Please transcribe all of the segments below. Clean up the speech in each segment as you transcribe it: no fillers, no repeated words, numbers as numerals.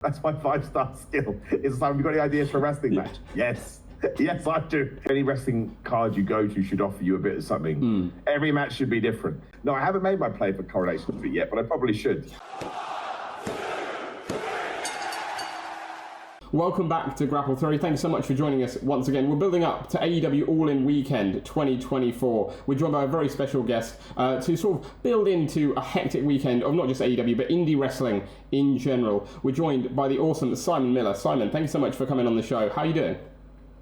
That's my 5-star skill. It's like, have you got any ideas for a wrestling match? Yes. Yes, I do. Any wrestling card you go to should offer you a bit of something. Every match should be different. No, I haven't made my play for Correlation of it yet, but I probably should. Welcome back to Grapple Theory. Thank you so much for joining us once again. We're building up to AEW All In Weekend 2024. We're joined by a very special guest to sort of build into a hectic weekend of not just AEW, but indie wrestling in general. We're joined by the awesome Simon Miller. Simon, thank you so much for coming on the show. How are you doing?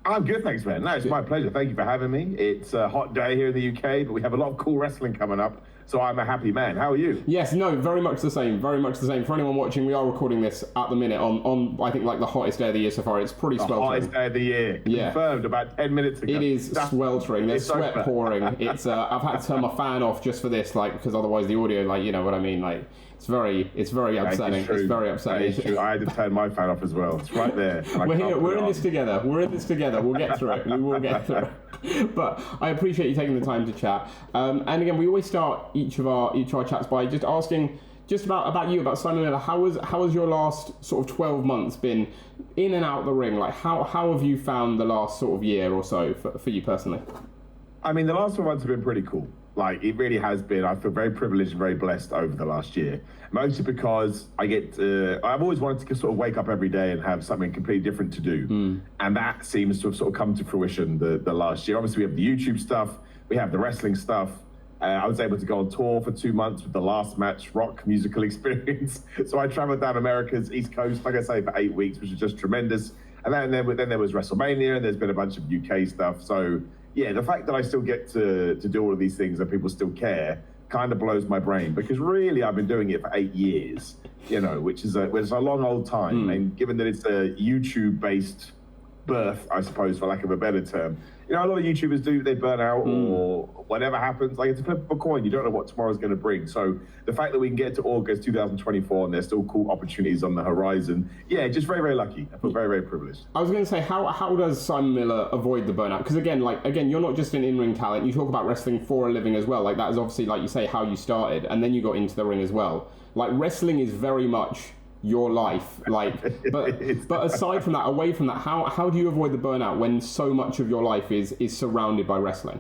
I'm good, thanks, man. No, it's my pleasure. Thank you for having me. It's a hot day here in the UK, but we have a lot of cool wrestling coming up, so I'm a happy man. How are you? Yes, no, very much the same. Very much the same. For anyone watching, we are recording this at the minute on I think, like the hottest day of the year so far. It's pretty sweltering. The hottest day of the year. Yeah. Confirmed about 10 minutes ago. It is sweltering. There's sweat pouring. It's I've had to turn my fan off just for this, like, because otherwise the audio, like, you know what I mean, like. It's very upsetting. It's very upsetting. It's true. I had to turn my fan off as well. It's right there. We're here. We're in this together. We'll get through it. We will get through it. But I appreciate you taking the time to chat. And again, we always start each of our chats by just asking about you, about Simon Miller. How has your last sort of 12 months been in and out the ring? Like, how have you found the last sort of year or so for you personally? I mean, the last 12 months have been pretty cool. Like, it really has been. I feel very privileged and very blessed over the last year. Mostly because I've always wanted to sort of wake up every day and have something completely different to do. And that seems to have sort of come to fruition the last year. Obviously, we have the YouTube stuff. We have the wrestling stuff. I was able to go on tour for 2 months with the Last Match Rock musical experience. So I traveled down America's East Coast, like I say, for 8 weeks, which was just tremendous. And then there was WrestleMania, and there's been a bunch of UK stuff. So yeah, the fact that I still get to do all of these things and people still care kind of blows my brain, because really I've been doing it for 8 years, you know, which is a long old time. And given that it's a YouTube-based birth, I suppose, for lack of a better term, you know, a lot of YouTubers they burn out or whatever happens. Like, it's a flip of a coin. You don't know what tomorrow's going to bring. So the fact that we can get to August 2024 and there's still cool opportunities on the horizon, yeah, just very, very lucky. I feel very, very privileged. I was going to say, how does Simon Miller avoid the burnout? Because again, you're not just an in-ring talent. You talk about wrestling for a living as well. Like, that is obviously, like you say, how you started, and then you got into the ring as well. Like, wrestling is very much your life, like, but aside from that, away from that, how do you avoid the burnout when so much of your life is surrounded by wrestling?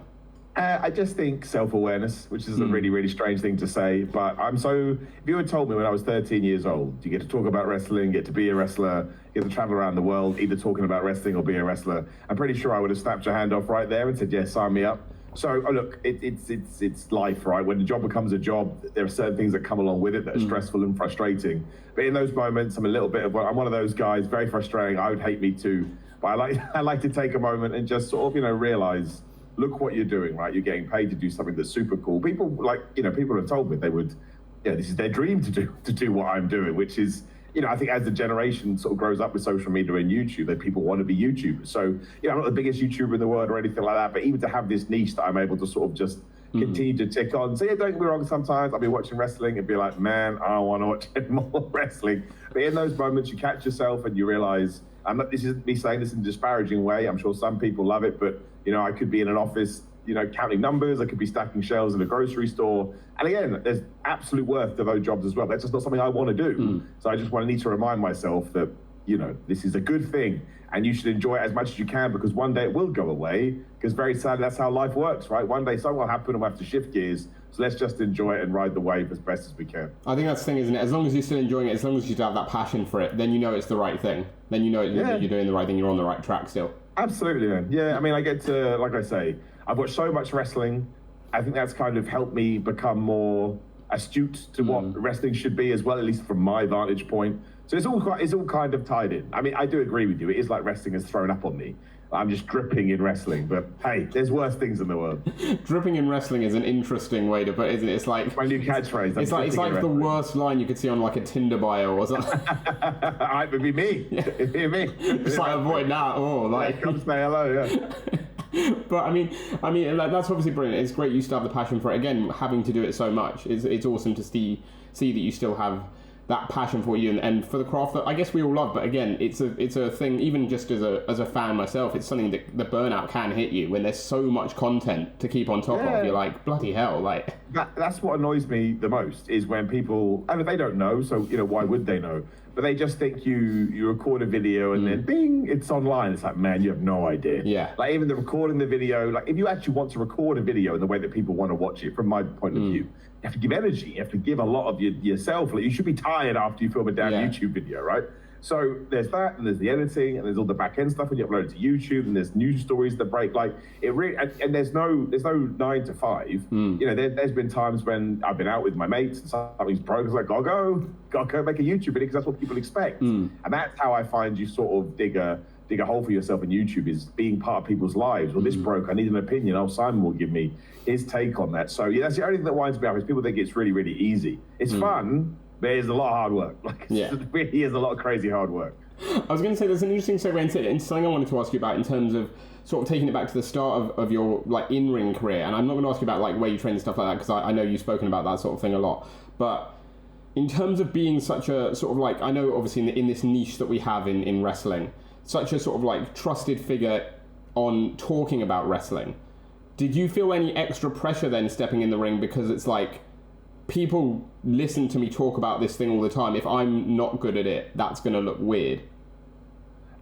I just think self-awareness, which is a really, really strange thing to say, but if you had told me when I was 13 years old, you get to talk about wrestling, get to be a wrestler, get to travel around the world, either talking about wrestling or be a wrestler, I'm pretty sure I would have snapped your hand off right there and said, yes, sign me up. So, look, it's life, right? When the job becomes a job, there are certain things that come along with it that are stressful and frustrating. But in those moments, I'm one of those guys, very frustrating. I would hate me too. But I like to take a moment and just sort of, you know, realize, look what you're doing, right? You're getting paid to do something that's super cool. People have told me this is their dream to do what I'm doing, which is, you know, I think as the generation sort of grows up with social media and YouTube, that people want to be YouTubers. So, you know, I'm not the biggest YouTuber in the world or anything like that, but even to have this niche that I'm able to sort of just continue to tick on. So yeah, don't get me wrong, sometimes I'll be watching wrestling and be like, man, I want to watch more wrestling. But in those moments, you catch yourself and you realize, this isn't me saying this in a disparaging way. I'm sure some people love it, but, you know, I could be in an office, you know, counting numbers. I could be stacking shelves in a grocery store. And again, there's absolute worth to those jobs as well. That's just not something I want to do. So I just need to remind myself that, you know, this is a good thing and you should enjoy it as much as you can, because one day it will go away, because very sadly, that's how life works, right? One day something will happen and we'll have to shift gears. So let's just enjoy it and ride the wave as best as we can. I think that's the thing, isn't it? As long as you're still enjoying it, as long as you have that passion for it, then you know it's the right thing. Then you know you're doing the right thing, you're on the right track still. Absolutely, man. Yeah, I mean, I get to, like I say, I've watched so much wrestling. I think that's kind of helped me become more astute to what wrestling should be as well, at least from my vantage point. So it's all kind of tied in. I mean, I do agree with you. It is like wrestling has thrown up on me. I'm just dripping in wrestling, but hey, there's worse things in the world. Dripping in wrestling is an interesting way to put it, isn't it? It's like my new catchphrase. It's like the worst line you could see on like a Tinder bio or something. It would be me. Yeah. It'd be me. It's like avoid that. Oh, like come say hello. Yeah. But I mean, that's obviously brilliant. It's great you still have the passion for it. Again, having to do it so much, it's awesome to see that you still have that passion for you and for the craft that I guess we all love. But again, it's a thing, even just as a fan myself, it's something that the burnout can hit you when there's so much content to keep on top of. You're like, bloody hell, like. That's what annoys me the most is when people, I mean, they don't know, so why would they know? But they just think you record a video and then bing, it's online. It's like, man, you have no idea. Yeah. Like even the recording the video, like if you actually want to record a video in the way that people want to watch it, from my point of view, you have to give energy. You have to give a lot of yourself. Like you should be tired after you film a damn YouTube video, right? So there's that, and there's the editing, and there's all the back end stuff when you upload it to YouTube, and there's news stories that break. Like it really, and there's no 9 to 5. There's been times when I've been out with my mates and something's broke. It's like, gotta go make a YouTube video because that's what people expect. And that's how I find you sort of dig a hole for yourself in YouTube, is being part of people's lives. Well, this broke, I need an opinion. Oh, Simon will give me his take on that. So yeah, that's the only thing that winds me up is people think it's really, really easy. It's fun. But it's a lot of hard work. Like, it really is a lot of crazy hard work. I was going to say there's an interesting segue into something I wanted to ask you about in terms of sort of taking it back to the start of your like in-ring career. And I'm not going to ask you about like where you train and stuff like that because I know you've spoken about that sort of thing a lot. But in terms of being such a sort of like, I know obviously in this niche that we have in wrestling, such a sort of like trusted figure on talking about wrestling, did you feel any extra pressure then stepping in the ring because it's like, people listen to me talk about this thing all the time. If I'm not good at it, that's going to look weird.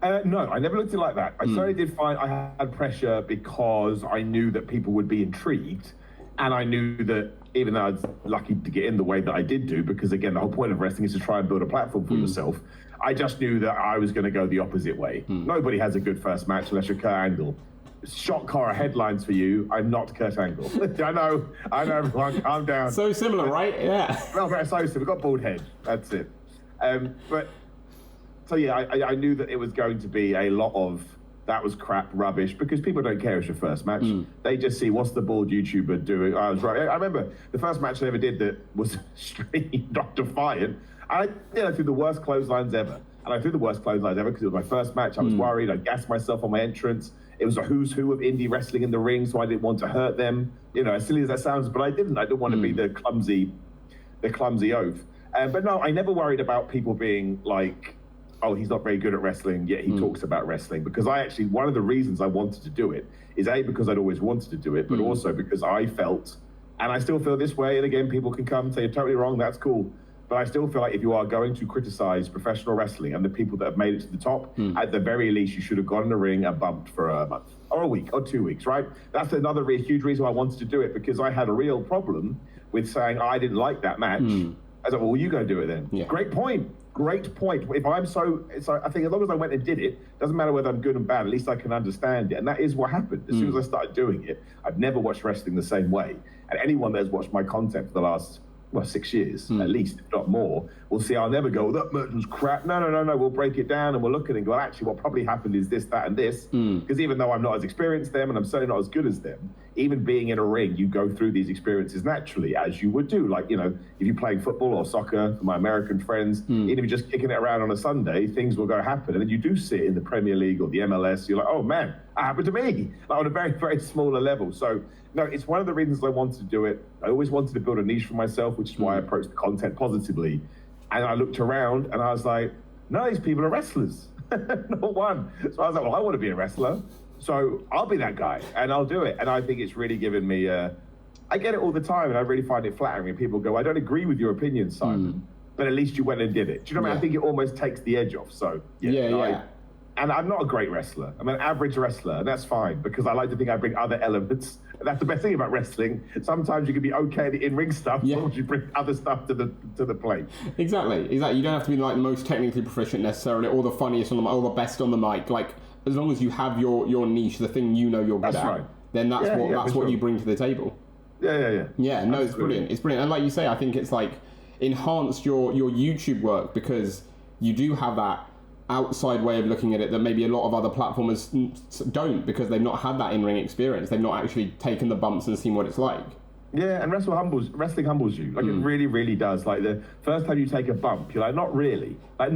No, I never looked at it like that. I certainly did find I had pressure because I knew that people would be intrigued. And I knew that even though I was lucky to get in the way that I did do, because again, the whole point of wrestling is to try and build a platform for yourself. I just knew that I was going to go the opposite way. Nobody has a good first match unless you're Kurt Angle. Shock horror headlines for you. I'm not Kurt Angle. I know, everyone, calm down. So similar, right? Yeah. Well, very so similar. We've got bald head. That's it. So yeah, I knew that it was going to be a lot of that was crap, rubbish, because people don't care it's your first match. They just see what's the bald YouTuber doing. I was right. I remember the first match I ever did that was extremely not defiant. I threw the worst clotheslines ever. And I threw the worst clotheslines ever because it was my first match. I was worried. I gassed myself on my entrance. It was a who's who of indie wrestling in the ring, so I didn't want to hurt them. As silly as that sounds, but I didn't. I didn't want to be the clumsy oaf. But no, I never worried about people being like, oh, he's not very good at wrestling, yet he talks about wrestling. Because one of the reasons I wanted to do it is A, because I'd always wanted to do it, but also because I felt, and I still feel this way, and again, people can come and say, you're totally wrong, that's cool. But I still feel like if you are going to criticize professional wrestling and the people that have made it to the top, at the very least, you should have gone in the ring and bumped for a month or a week or 2 weeks, right? That's another huge reason why I wanted to do it, because I had a real problem with saying, I didn't like that match. I was like, well, you go do it then. Yeah. Great point. If I'm so I think as long as I went and did it, doesn't matter whether I'm good and bad, at least I can understand it. And that is what happened. As soon as I started doing it, I've never watched wrestling the same way. And anyone that has watched my content for the last 6 years, at least, if not more, we'll see I'll never go, that match was crap. No. We'll break it down and we'll look at it and go, actually, what probably happened is this, that, and this. Because even though I'm not as experienced as them and I'm certainly not as good as them, even being in a ring, you go through these experiences naturally, as you would do. Like, if you're playing football or soccer, for my American friends, even if you're just kicking it around on a Sunday, things will go happen. And then you do see it in the Premier League or the MLS, you're like, oh man, that happened to me, like on a very, very smaller level. So, no, it's one of the reasons I wanted to do it. I always wanted to build a niche for myself, which is why I approached the content positively. And I looked around and I was like, none of these people are wrestlers, not one. So I was like, well, I want to be a wrestler. So I'll be that guy and I'll do it. And I think it's really given me, I get it all the time and I really find it flattering when people go, I don't agree with your opinion, Simon, but at least you went and did it. Do you know what I mean? I think it almost takes the edge off. So and I'm not a great wrestler. I'm an average wrestler, and that's fine because I like to think I bring other elements. And that's the best thing about wrestling. Sometimes you can be okay at the in-ring stuff, as long as you bring other stuff to the plate. Exactly. You don't have to be like the most technically proficient necessarily, or the funniest on the or the best on the mic. Like as long as you have your niche, the thing you're good at, right. Then that's what you bring to the table. Yeah. Yeah. No, it's brilliant. It's brilliant. And like you say, I think it's like enhanced your YouTube work because you do have that outside way of looking at it that maybe a lot of other platformers don't, because they've not had that in-ring experience. They've not actually taken the bumps and seen what it's like. Yeah, and wrestling humbles you. Like it really, really does. Like the first time you take a bump, you're like, not really. That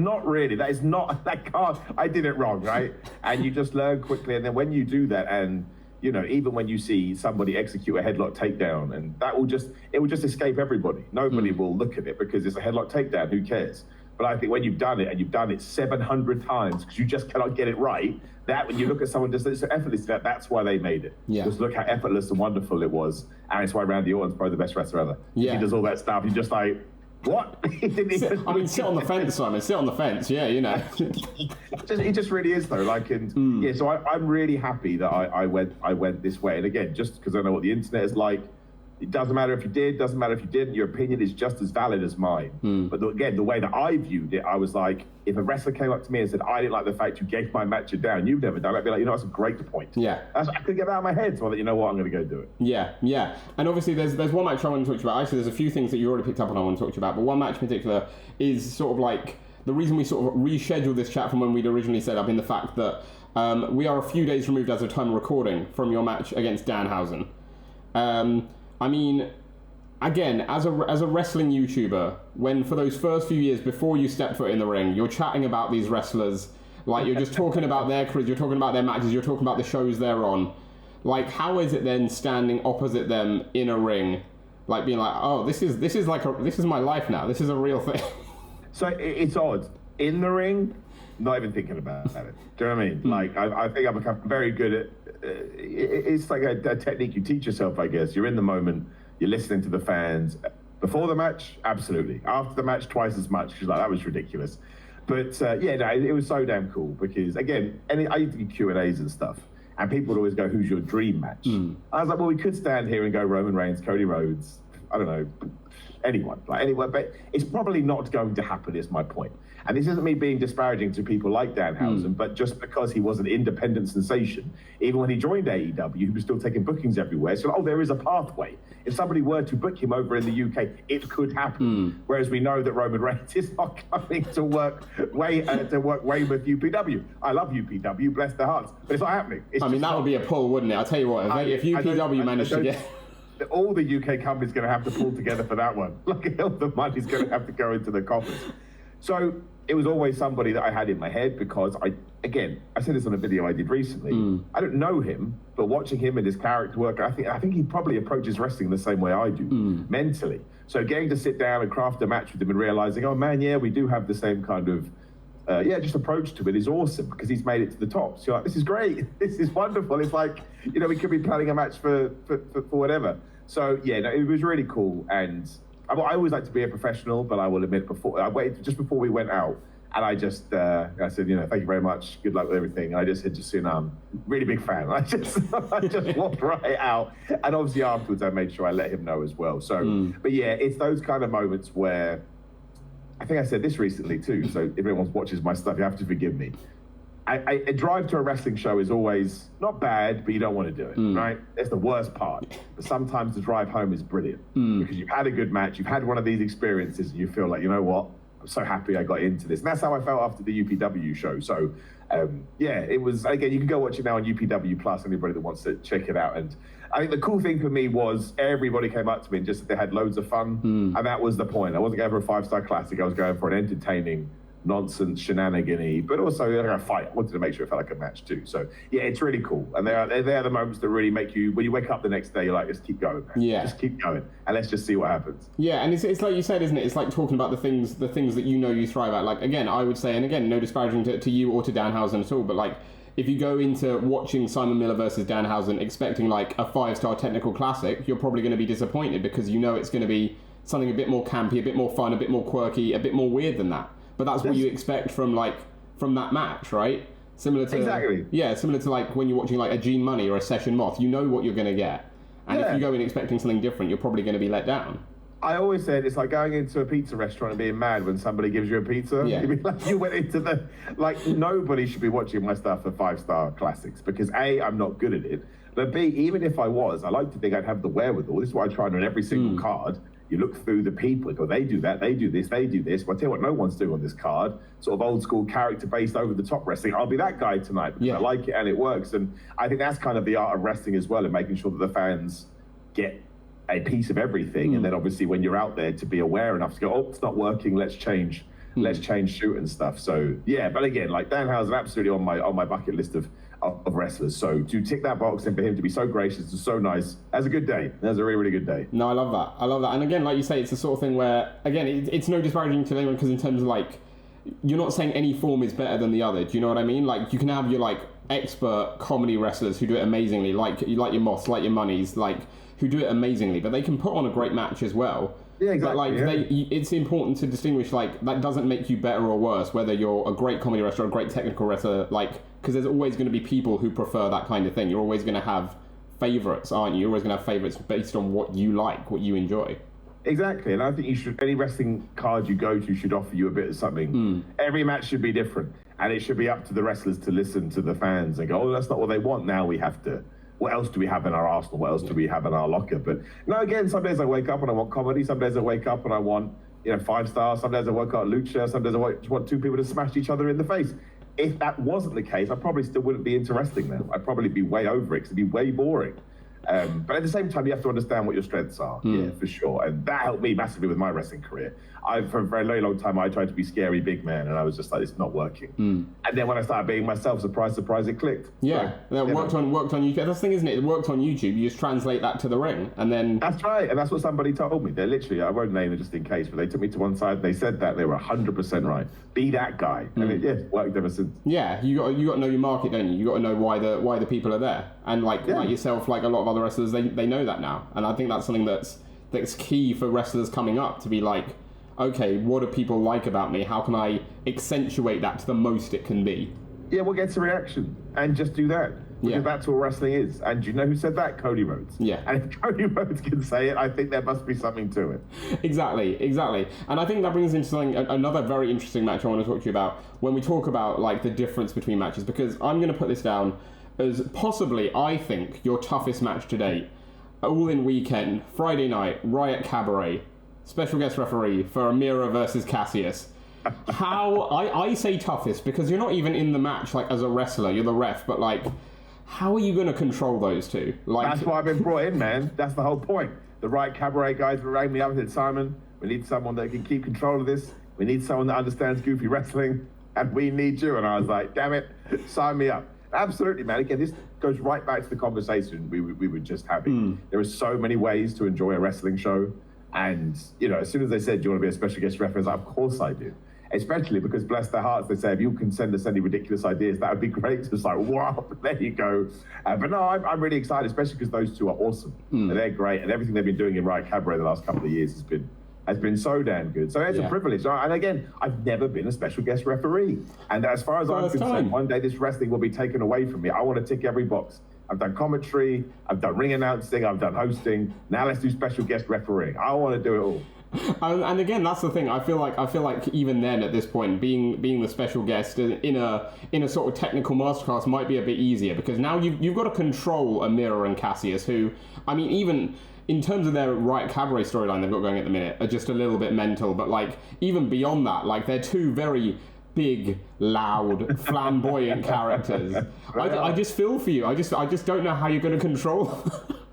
can't, I did it wrong, right? And you just learn quickly. And then when you do that, and even when you see somebody execute a headlock takedown, and it will just escape everybody. Nobody will look at it because it's a headlock takedown. Who cares? But I think when you've done it and you've done it 700 times because you just cannot get it right, that when you look at someone just so effortless, that's why they made it. Yeah. Just look how effortless and wonderful it was. And it's why Randy Orton's probably the best wrestler ever. Yeah. He does all that stuff. You're just like, what? He didn't even... sit on the fence, Simon. Sit on the fence. Yeah, you know. He just really is, though. Like, and yeah, so I'm really happy that I went this way. And again, just because I know what the internet is like, it doesn't matter if you did, doesn't matter if you didn't. Your opinion is just as valid as mine. But again, the way that I viewed it, I was like, if a wrestler came up to me and said, I didn't like the fact you gave my match a down, you've never done it, I'd be like, that's a great point. Yeah. I couldn't get that out of my head, so I thought, you know what, I'm going to go do it. Yeah. And obviously, there's one match I want to talk to you about. Actually, there's a few things that you already picked up on I want to talk to you about, but one match in particular is sort of like the reason we sort of rescheduled this chat from when we'd originally set up in the fact that we are a few days removed as of time of recording from your match against Danhausen. I mean... Again, as a wrestling YouTuber, when for those first few years before you step foot in the ring, you're chatting about these wrestlers, like you're just talking about their careers, you're talking about their matches, you're talking about the shows they're on. Like, how is it then standing opposite them in a ring, like being like, oh, this is my life now. This is a real thing. So it's odd. In the ring, not even thinking about it. Do you know what I mean? Like, I think I've become very good at. It's like a technique you teach yourself, I guess. You're in the moment. You're listening to the fans. Before the match, absolutely. After the match, twice as much. She's like, that was ridiculous. But it was so damn cool because, again, I used to do Q&As and stuff, and people would always go, who's your dream match? I was like, well, we could stand here and go Roman Reigns, Cody Rhodes, I don't know, anyone, but it's probably not going to happen, is my point. And this isn't me being disparaging to people like Danhausen, but just because he was an independent sensation, even when he joined AEW, he was still taking bookings everywhere. So, there is a pathway. If somebody were to book him over in the UK, it could happen. Whereas we know that Roman Reigns is not coming to work way with UPW. I love UPW, bless their hearts, but it's not happening. That would be a pull, wouldn't it? I'll tell you what, if UPW managed to get... All the UK companies going to have to pull together for that one. Like, all the money's going to have to go into the coffers. So it was always somebody that I had in my head because I said this on a video I did recently. I don't know him, but watching him and his character work, I think he probably approaches wrestling the same way I do, mentally. So getting to sit down and craft a match with him and realizing, oh man, yeah, we do have the same kind of, just approach to it is awesome because he's made it to the top. So you're like, this is great. This is wonderful. It's like, we could be planning a match for whatever. So it was really cool. And I always like to be a professional, but I will admit I waited just before we went out. And I just, I said, thank you very much. Good luck with everything. And I just said, really big fan. I just walked right out. And obviously afterwards, I made sure I let him know as well. So, but yeah, it's those kind of moments where, I think I said this recently too. So if anyone watches my stuff, you have to forgive me. A drive to a wrestling show is always not bad, but you don't want to do it, right? It's the worst part. But sometimes the drive home is brilliant because you've had a good match, you've had one of these experiences, and you feel like, you know what? I'm so happy I got into this. And that's how I felt after the UPW show. So, it was, again, you can go watch it now on UPW Plus, anybody that wants to check it out. And I think the cool thing for me was everybody came up to me and just said they had loads of fun. And that was the point. I wasn't going for a 5-star classic. I was going for an entertaining, nonsense, shenanigan-y, but also a fight. I wanted to make sure it felt like a match too. So yeah, it's really cool. And they're the moments that really make you, when you wake up the next day, you're like, just keep going, man. Yeah. Just keep going. And let's just see what happens. Yeah, and it's like you said, isn't it? It's like talking about the things that you thrive at. Like, again, I would say, and again, no disparaging to you or to Danhausen at all, but like, if you go into watching Simon Miller versus Danhausen expecting like a 5-star technical classic, you're probably going to be disappointed because it's going to be something a bit more campy, a bit more fun, a bit more quirky, a bit more weird than that. But that's what you expect from that match, right? Similar to like when you're watching like a Gene Money or a Session Moth, you know what you're going to get. And if you go in expecting something different, you're probably going to be let down. I always said it's like going into a pizza restaurant and being mad when somebody gives you a pizza. Yeah. You went into nobody should be watching my stuff for 5-star classics because A, I'm not good at it. But B, even if I was, I like to think I'd have the wherewithal. This is what I try on every single card. You look through the people, you go, they do that, they do this, they do this. Well, I tell you what, no one's doing on this card. Sort of old school character-based over-the-top wrestling. I'll be that guy tonight because I like it and it works. And I think that's kind of the art of wrestling as well, and making sure that the fans get a piece of everything. And then obviously when you're out there to be aware enough to go, oh, it's not working, let's change shoot and stuff. So yeah, but again, like Danhausen, absolutely on my bucket list of wrestlers. So to tick that box and for him to be so gracious and so nice, that's a good day. That's a really, really good day. No, I love that. And again, like you say, it's the sort of thing where, again, it's no disparaging to anyone because in terms of like, you're not saying any form is better than the other. Do you know what I mean? Like, you can have your, like, expert comedy wrestlers who do it amazingly, like your Moss, like your Moneys, like, who do it amazingly, but they can put on a great match as well. Yeah, exactly. But, like, it's important to distinguish, like, that doesn't make you better or worse, whether you're a great comedy wrestler or a great technical wrestler, like, because there's always going to be people who prefer that kind of thing. You're always going to have favourites, aren't you? You're always going to have favourites based on what you like, what you enjoy. Exactly, and I think any wrestling card you go to should offer you a bit of something. Every match should be different, and it should be up to the wrestlers to listen to the fans and go, oh, that's not what they want, now we have to. What else do we have in our arsenal? What else do we have in our locker? But no, again, some days I wake up and I want comedy, some days I wake up and I want 5 stars, some days I wake up lucha, some days I just want 2 people to smash each other in the face. If that wasn't the case, I probably still wouldn't be into wrestling now. I'd probably be way over it, because it'd be way boring. But at the same time, you have to understand what your strengths are, yeah, for sure. And that helped me massively with my wrestling career. For a very, very long time, I tried to be scary big man, and I was just like, it's not working. And then when I started being myself, surprise, it clicked. Yeah, so, that worked on YouTube. That's the thing, isn't it? It worked on YouTube. You just translate that to the ring, and then... That's right, and that's what somebody told me. They're literally, I won't name it just in case, but they took me to one side, and they said that. They were 100% right. Be that guy. And it worked ever since. Yeah, you got to know your market, don't you? You got to know why the people are there. And like yourself, like a lot of other wrestlers, they know that now. And I think that's something that's key for wrestlers coming up, to be like, okay, what do people like about me? How can I accentuate that to the most it can be? Yeah, what gets a reaction? And just do that. Because that's what wrestling is. And do you know who said that? Cody Rhodes. Yeah. And if Cody Rhodes can say it, I think there must be something to it. Exactly. And I think that brings into something, another very interesting match I want to talk to you about when we talk about like the difference between matches, because I'm going to put this down as possibly, I think, your toughest match to date. All In weekend, Friday night, Riot Cabaret, special guest referee for Amira versus Cassius. How, I say toughest because you're not even in the match like as a wrestler, you're the ref, but like, how are you going to control those two? Like, that's why I've been brought in, man. That's the whole point. The Riot Cabaret guys rang me up and said, Simon, we need someone that can keep control of this. We need someone that understands goofy wrestling, and we need you. And I was like, damn it, sign me up. Absolutely, man. Again, this goes right back to the conversation we were just having. There are so many ways to enjoy a wrestling show. And, as soon as they said, do you want to be a special guest referee? I was like, of course I do. Especially because, bless their hearts, they say, if you can send us any ridiculous ideas, that would be great. So it's like, wow, there you go. But no, I'm really excited, especially because those two are awesome. And they're great. And everything they've been doing in Riot Cabaret the last couple of years has been so damn good. So it's a privilege. And again, I've never been a special guest referee. And as far as I'm concerned, one day this wrestling will be taken away from me. I want to tick every box. I've done commentary, I've done ring announcing, I've done hosting. Now let's do special guest refereeing. I want to do it all. And again, that's the thing. I feel like even then, at this point, being the special guest in a sort of technical masterclass might be a bit easier, because now you've got to control Amira and Cassius, who, I mean, even in terms of their Riot Cabaret storyline they've got going at the minute, are just a little bit mental. But like even beyond that, like they're two very big, loud, flamboyant characters. I just feel for you. I just don't know how you're going to control.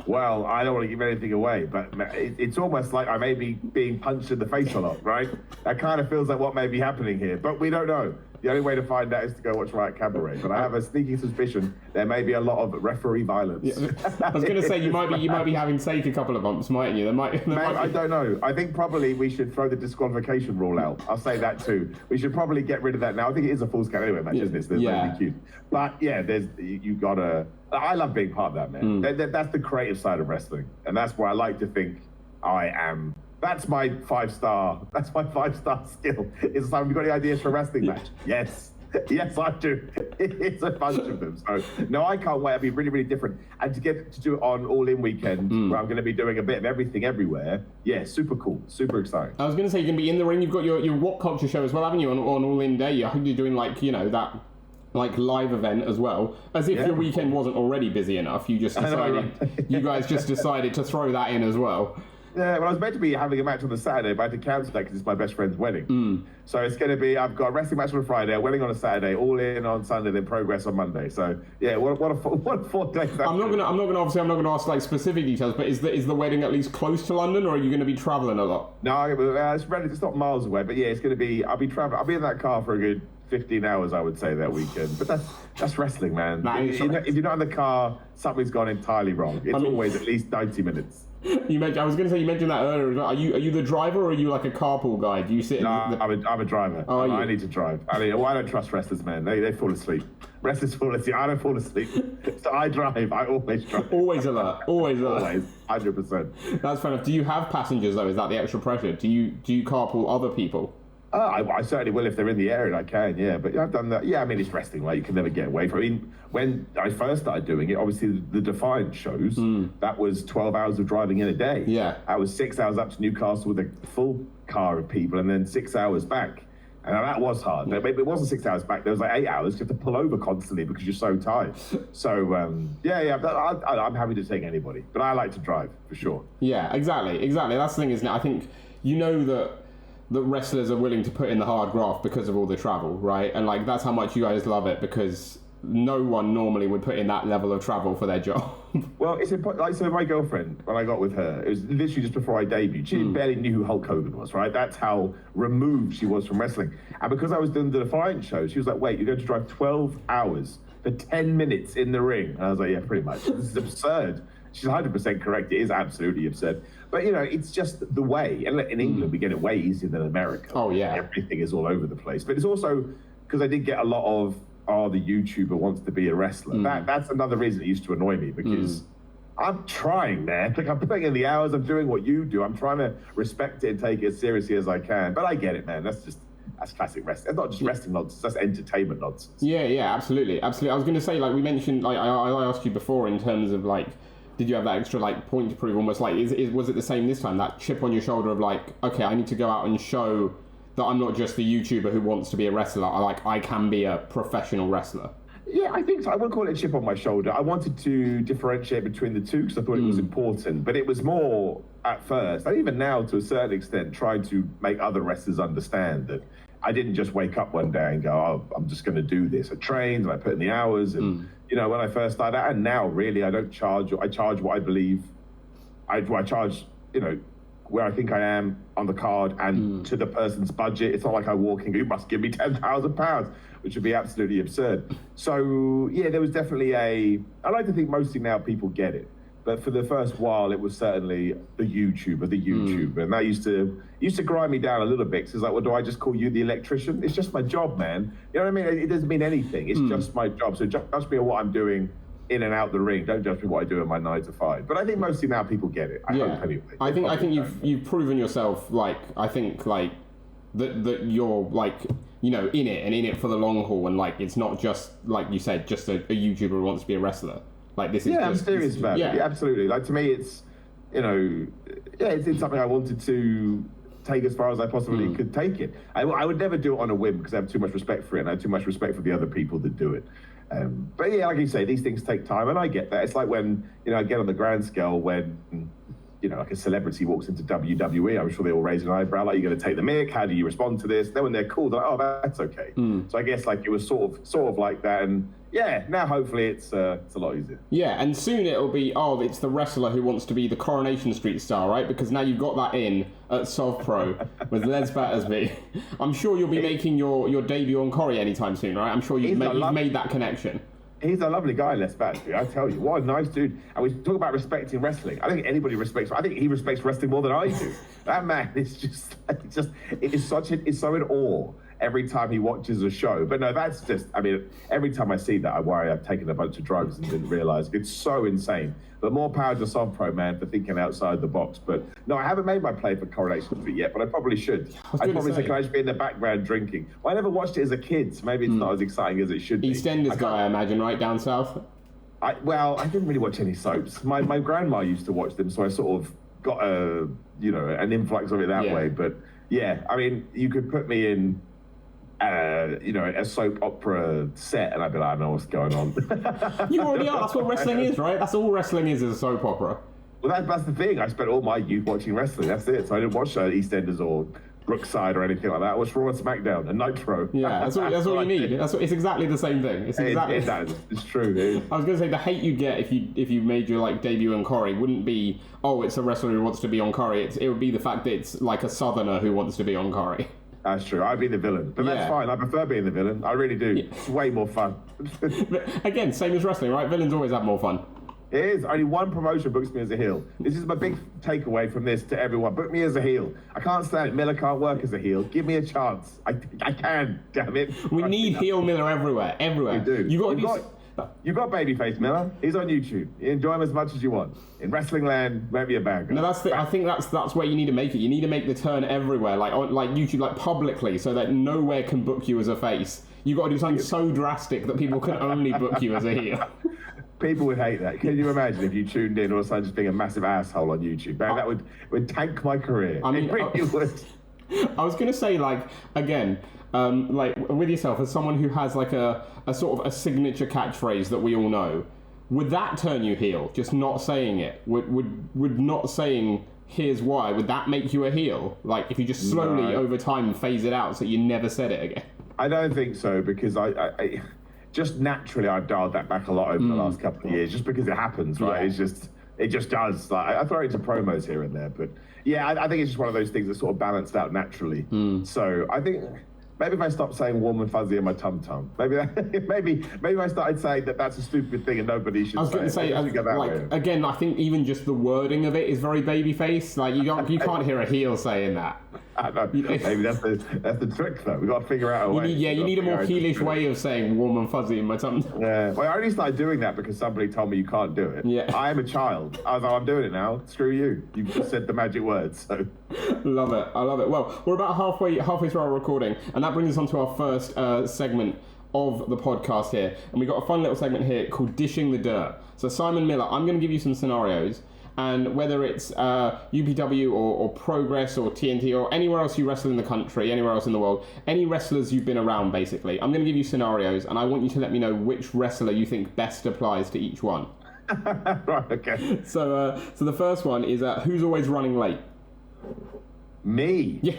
Well, I don't want to give anything away, but it's almost like I may be being punched in the face a lot, right? That kind of feels like what may be happening here, but we don't know. The only way to find out is to go watch Riot Cabaret. But I have a sneaky suspicion there may be a lot of referee violence. Yeah. I was going to say you might be having to take a couple of bumps, mightn't you? I don't know. I think probably we should throw the disqualification rule out. I'll say that too. We should probably get rid of that now. I think it is a full scale anyway match, isn't it? There's no DQ. But yeah, you gotta. I love being part of that, man. That's the creative side of wrestling, and that's where I like to think I am. That's my 5-star. That's my 5-star skill. It's like, have you got any ideas for a wrestling match? Yes, I do. It's a bunch of them. So no, I can't wait. It'll be really, really different. And to get to do it on All In weekend, where I'm going to be doing a bit of everything everywhere. Yeah, super cool, super exciting. I was going to say you're going to be in the ring. You've got your Whatculture show as well, haven't you? On All In Day, you're doing like that. Like live event as well, as if your weekend wasn't already busy enough. You just decided, you guys just decided to throw that in as well. Yeah, well, I was meant to be having a match on the Saturday, but I had to cancel that because it's my best friend's wedding. So it's going to be, I've got a wrestling match on a Friday, a wedding on a Saturday, All In on Sunday, then Progress on Monday. So yeah, what a 4 days. I'm not going to ask like specific details, but is the wedding at least close to London, or are you going to be traveling a lot? No, it's not miles away, but yeah, it's going to be. I'll be traveling. I'll be in that car for a good 15 hours, I would say, that weekend. But that's wrestling, man. If you're not in the car, something's gone entirely wrong. It's always at least 90 minutes. You mentioned. I was going to say you mentioned that earlier as well. Are you the driver or are you like a carpool guy? Do you sit? No, I'm a driver. Oh, I need to drive. I don't trust wrestlers, man. They fall asleep. Wrestlers fall asleep. I don't fall asleep. So I drive. I always drive. Always alert. Always alert. Always. 100%. That's fair enough. Do you have passengers though? Is that the extra pressure? Do you carpool other people? I certainly will if they're in the area. I can, yeah. But I've done that. Yeah, I mean, it's wrestling. Like, you can never get away from it. I mean, when I first started doing it, obviously the Defiant shows, that was 12 hours of driving in a day. Yeah. I was 6 hours up to Newcastle with a full car of people and then 6 hours back. And that was hard. Yeah. It wasn't 6 hours back. There was like 8 hours. You have to pull over constantly because you're so tired. So, I'm happy to take anybody. But I like to drive, for sure. Yeah, exactly. That's the thing, isn't it? I think you know that wrestlers are willing to put in the hard graft because of all the travel, right? And like that's how much you guys love it, because no one normally would put in that level of travel for their job. Well, it's important. Like, so my girlfriend, when I got with her, it was literally just before I debuted. She barely knew who Hulk Hogan was, right? That's how removed she was from wrestling. And because I was doing the Defiant show, she was like, wait, you're going to drive 12 hours for 10 minutes in the ring? And I was like, yeah, pretty much. This is absurd. She's 100% correct. It is absolutely absurd. But, it's just the way. And in England, we get it way easier than America. Oh, yeah. Everything is all over the place. But it's also because I did get a lot of, the YouTuber wants to be a wrestler. That's another reason it used to annoy me, because I'm trying, man. Like, I'm putting in the hours. I'm doing what you do. I'm trying to respect it and take it as seriously as I can. But I get it, man. That's classic wrestling. It's not just wrestling nonsense. That's entertainment nonsense. Yeah, absolutely. I was going to say, like we mentioned, like I asked you before in terms of like, did you have that extra like point to prove? Almost like, was it the same this time? That chip on your shoulder of like, okay, I need to go out and show that I'm not just the YouTuber who wants to be a wrestler. I can be a professional wrestler. Yeah, I think so. I wouldn't call it a chip on my shoulder. I wanted to differentiate between the two because I thought it was important. But it was more at first, and even now to a certain extent, trying to make other wrestlers understand that I didn't just wake up one day and go, oh, I'm just going to do this. I trained and I put in the hours. And, when I first started out, and now really I don't charge. I charge what I believe. I charge, where I think I am on the card and to the person's budget. It's not like I walk in and go, you must give me £10,000, which would be absolutely absurd. So, yeah, there was definitely I like to think mostly now people get it. But for the first while, it was certainly the YouTuber. And that used to grind me down a little bit. Because it's like, well, do I just call you the electrician? It's just my job, man. You know what I mean? It doesn't mean anything. It's just my job. So judge me on what I'm doing in and out the ring. Don't judge me what I do in my 9 to 5. But I think mostly now people get it. I hope anyway. I think you've proven yourself, like, I think, like, that you're, like, in it and in it for the long haul. And, like, it's not just, like you said, just a YouTuber who wants to be a wrestler. Like, this is I'm serious about it. Yeah, absolutely. Like, to me, it's, it's something I wanted to take as far as I possibly could take it. I would never do it on a whim because I have too much respect for it, and I have too much respect for the other people that do it. But yeah, like you say, these things take time, and I get that. It's like when, I get on the grand scale when, like a celebrity walks into WWE, I'm sure they all raise an eyebrow, like, you're going to take the mic, how do you respond to this? Then when they're cool, they're like, oh, that's okay. So I guess, like, it was sort of like that, and yeah, now hopefully it's a lot easier. Yeah, and soon it'll be, it's the wrestler who wants to be the Coronation Street star, right? Because now you've got that in at SovPro with Les Battersby. I'm sure you'll be making your debut on Corrie anytime soon, right? I'm sure you've made that connection. He's a lovely guy, Les Battersby, I tell you. What a nice dude. And we talk about respecting wrestling. I don't think anybody respects. I think he respects wrestling more than I do. That man is it's so in awe every time he watches a show. But no, that's just, every time I see that, I worry I've taken a bunch of drugs and didn't realize. It's so insane. But more power to SovPro, man, for thinking outside the box. But no, I haven't made my play for Coronation Street yet, but I probably should. I'd probably say, can I just be in the background drinking? Well, I never watched it as a kid, so maybe it's not as exciting as it should be. EastEnders guy, I imagine, right down south? I didn't really watch any soaps. My grandma used to watch them, so I sort of got an influx of it that way. But yeah, you could put me in a soap opera set, and I'd be like, I don't know what's going on. You already are. That's what wrestling is, right? That's all wrestling is a soap opera. Well, that's the thing. I spent all my youth watching wrestling. That's it. So I didn't watch EastEnders or Brookside or anything like that. I watched Raw and SmackDown and Nitro. Yeah, that's all you need. It's exactly the same thing. It's true. I was going to say the hate you'd get if you made your debut on Corrie wouldn't be, it's a wrestler who wants to be on Corrie. It would be the fact that it's like a southerner who wants to be on Corrie. That's true. I'd be the villain. But that's fine. I prefer being the villain. I really do. It's way more fun. But again, same as wrestling, right? Villains always have more fun. It is. Only one promotion books me as a heel. This is my big takeaway from this to everyone. Book me as a heel. I can't stand it. Miller can't work as a heel. Give me a chance. I can, damn it. We need heel Miller everywhere. We do. You've got babyface Miller. He's on YouTube. You enjoy him as much as you want. In wrestling land, maybe a bad guy. No, I think that's where you need to make it. You need to make the turn everywhere, like on like YouTube, like publicly, so that nowhere can book you as a face. You got to do something so drastic that people can only book you as a heel. People would hate that. Can you imagine if you tuned in all of a sudden just being a massive asshole on YouTube? Man, that would tank my career. I mean, it really would. I was going to say, like, again, like with yourself, as someone who has like a sort of a signature catchphrase that we all know, would that turn you heel? Just not saying it? Would not saying here's why, would that make you a heel? Like, if you just slowly over time phase it out so you never said it again? I don't think so, because I just naturally I've dialed that back a lot over the last couple of years, just because it happens, right? Yeah. It just does. Like, I throw it into promos here and there, but yeah, I think it's just one of those things that's sort of balanced out naturally. So I think maybe if I stopped saying warm and fuzzy in my tum-tum, maybe I started saying that that's a stupid thing and nobody should say. I was going to say, again, I think even just the wording of it is very babyface. Like, you can't hear a heel saying that. I know. Maybe that's the trick, though. We've got to figure out a way. You need a more heelish way of saying warm and fuzzy in my tum. Yeah. Well, I only started doing that because somebody told me you can't do it. Yeah. I am a child. I was like, I'm doing it now. Screw you. You just said the magic words. So. Love it. I love it. Well, we're about halfway through our recording, and that brings us on to our first segment of the podcast here. And we've got a fun little segment here called Dishing the Dirt. So Simon Miller, I'm going to give you some scenarios. And whether it's UPW or Progress or TNT or anywhere else you wrestle in the country, anywhere else in the world, any wrestlers you've been around, basically, I'm going to give you scenarios, and I want you to let me know which wrestler you think best applies to each one. Right, okay. So the first one is who's always running late? Me. Yeah.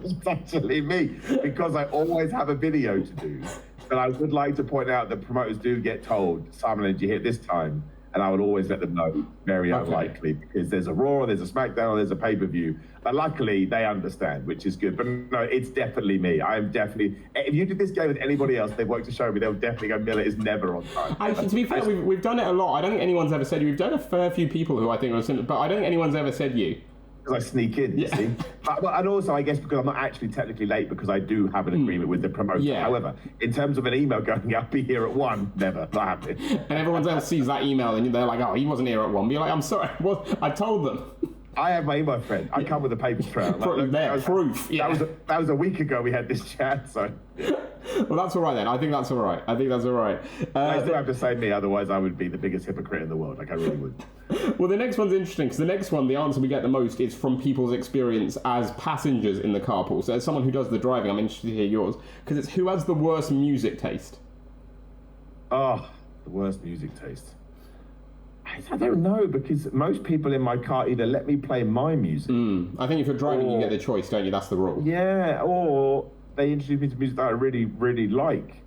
It's actually me, because I always have a video to do. But I would like to point out that promoters do get told, Simon, did you hit this time? And I would always let them know, very unlikely, because there's a Raw, there's a SmackDown, or there's a pay-per-view. But luckily, they understand, which is good. But no, it's definitely me. I am definitely... If you did this game with anybody else, they've worked to show me, they'll definitely go, Miller is never on time. Actually, to be fair, we've done it a lot. I don't think anyone's ever said you. We've done a fair few people who I think are similar, but I don't think anyone's ever said you. Because I sneak in, you see. And also, I guess, because I'm not actually technically late, because I do have an agreement with the promoter. Yeah. However, in terms of an email going, I'll be here at 1, never, not happening. And everyone else sees that email and they're like, oh, he wasn't here at 1. But you're like, I'm sorry, I told them. I have my email friend. I come with a paper trail. Proof. Yeah. That was a week ago we had this chat, so... Well, that's all right then. I think that's all right. I still have to say me, otherwise I would be the biggest hypocrite in the world. Like, I really would. Well, the next one's interesting, because the next one, the answer we get the most is from people's experience as passengers in the carpool. So as someone who does the driving, I'm interested to hear yours, because it's who has the worst music taste? Oh, the worst music taste. I don't know, because most people in my car either let me play my music. I think if you're driving, you get the choice, don't you? That's the rule. Yeah, or they introduce me to music that I really, really like.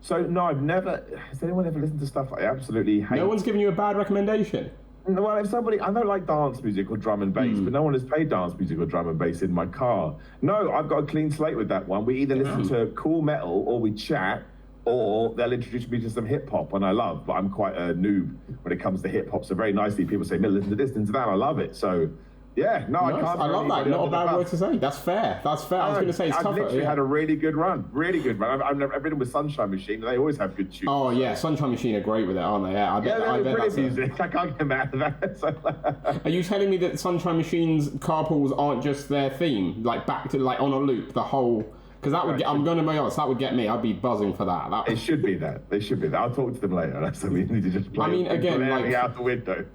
So, no, I've never... Has anyone ever listened to stuff I absolutely hate? No one's given you a bad recommendation? Well, if somebody... I don't like dance music or drum and bass, but no one has played dance music or drum and bass in my car. No, I've got a clean slate with that one. We either listen to cool metal or we chat, or they'll introduce me to some hip-hop, and I love, but I'm quite a noob when it comes to hip-hop. So very nicely, people say, listen to this, listen to that, I love it. So... Yeah, no, nice. I can't. I love that. Not a bad word to say. That's fair. I was going to say it's tougher. I've literally had a really good run. I've been with Sunshine Machine, and they always have good tunes. Oh yeah, Sunshine Machine are great with it, aren't they? Yeah, I bet that's music. I can't get mad at that. So. Are you telling me that Sunshine Machine's carpools aren't just their theme, like back to like on a loop the whole? Because that would I'm going to be honest, that would get me. I'd be buzzing for that. It should be that. They should be that. I'll talk to them later. That's what we need to just play. I mean, again, like out the window.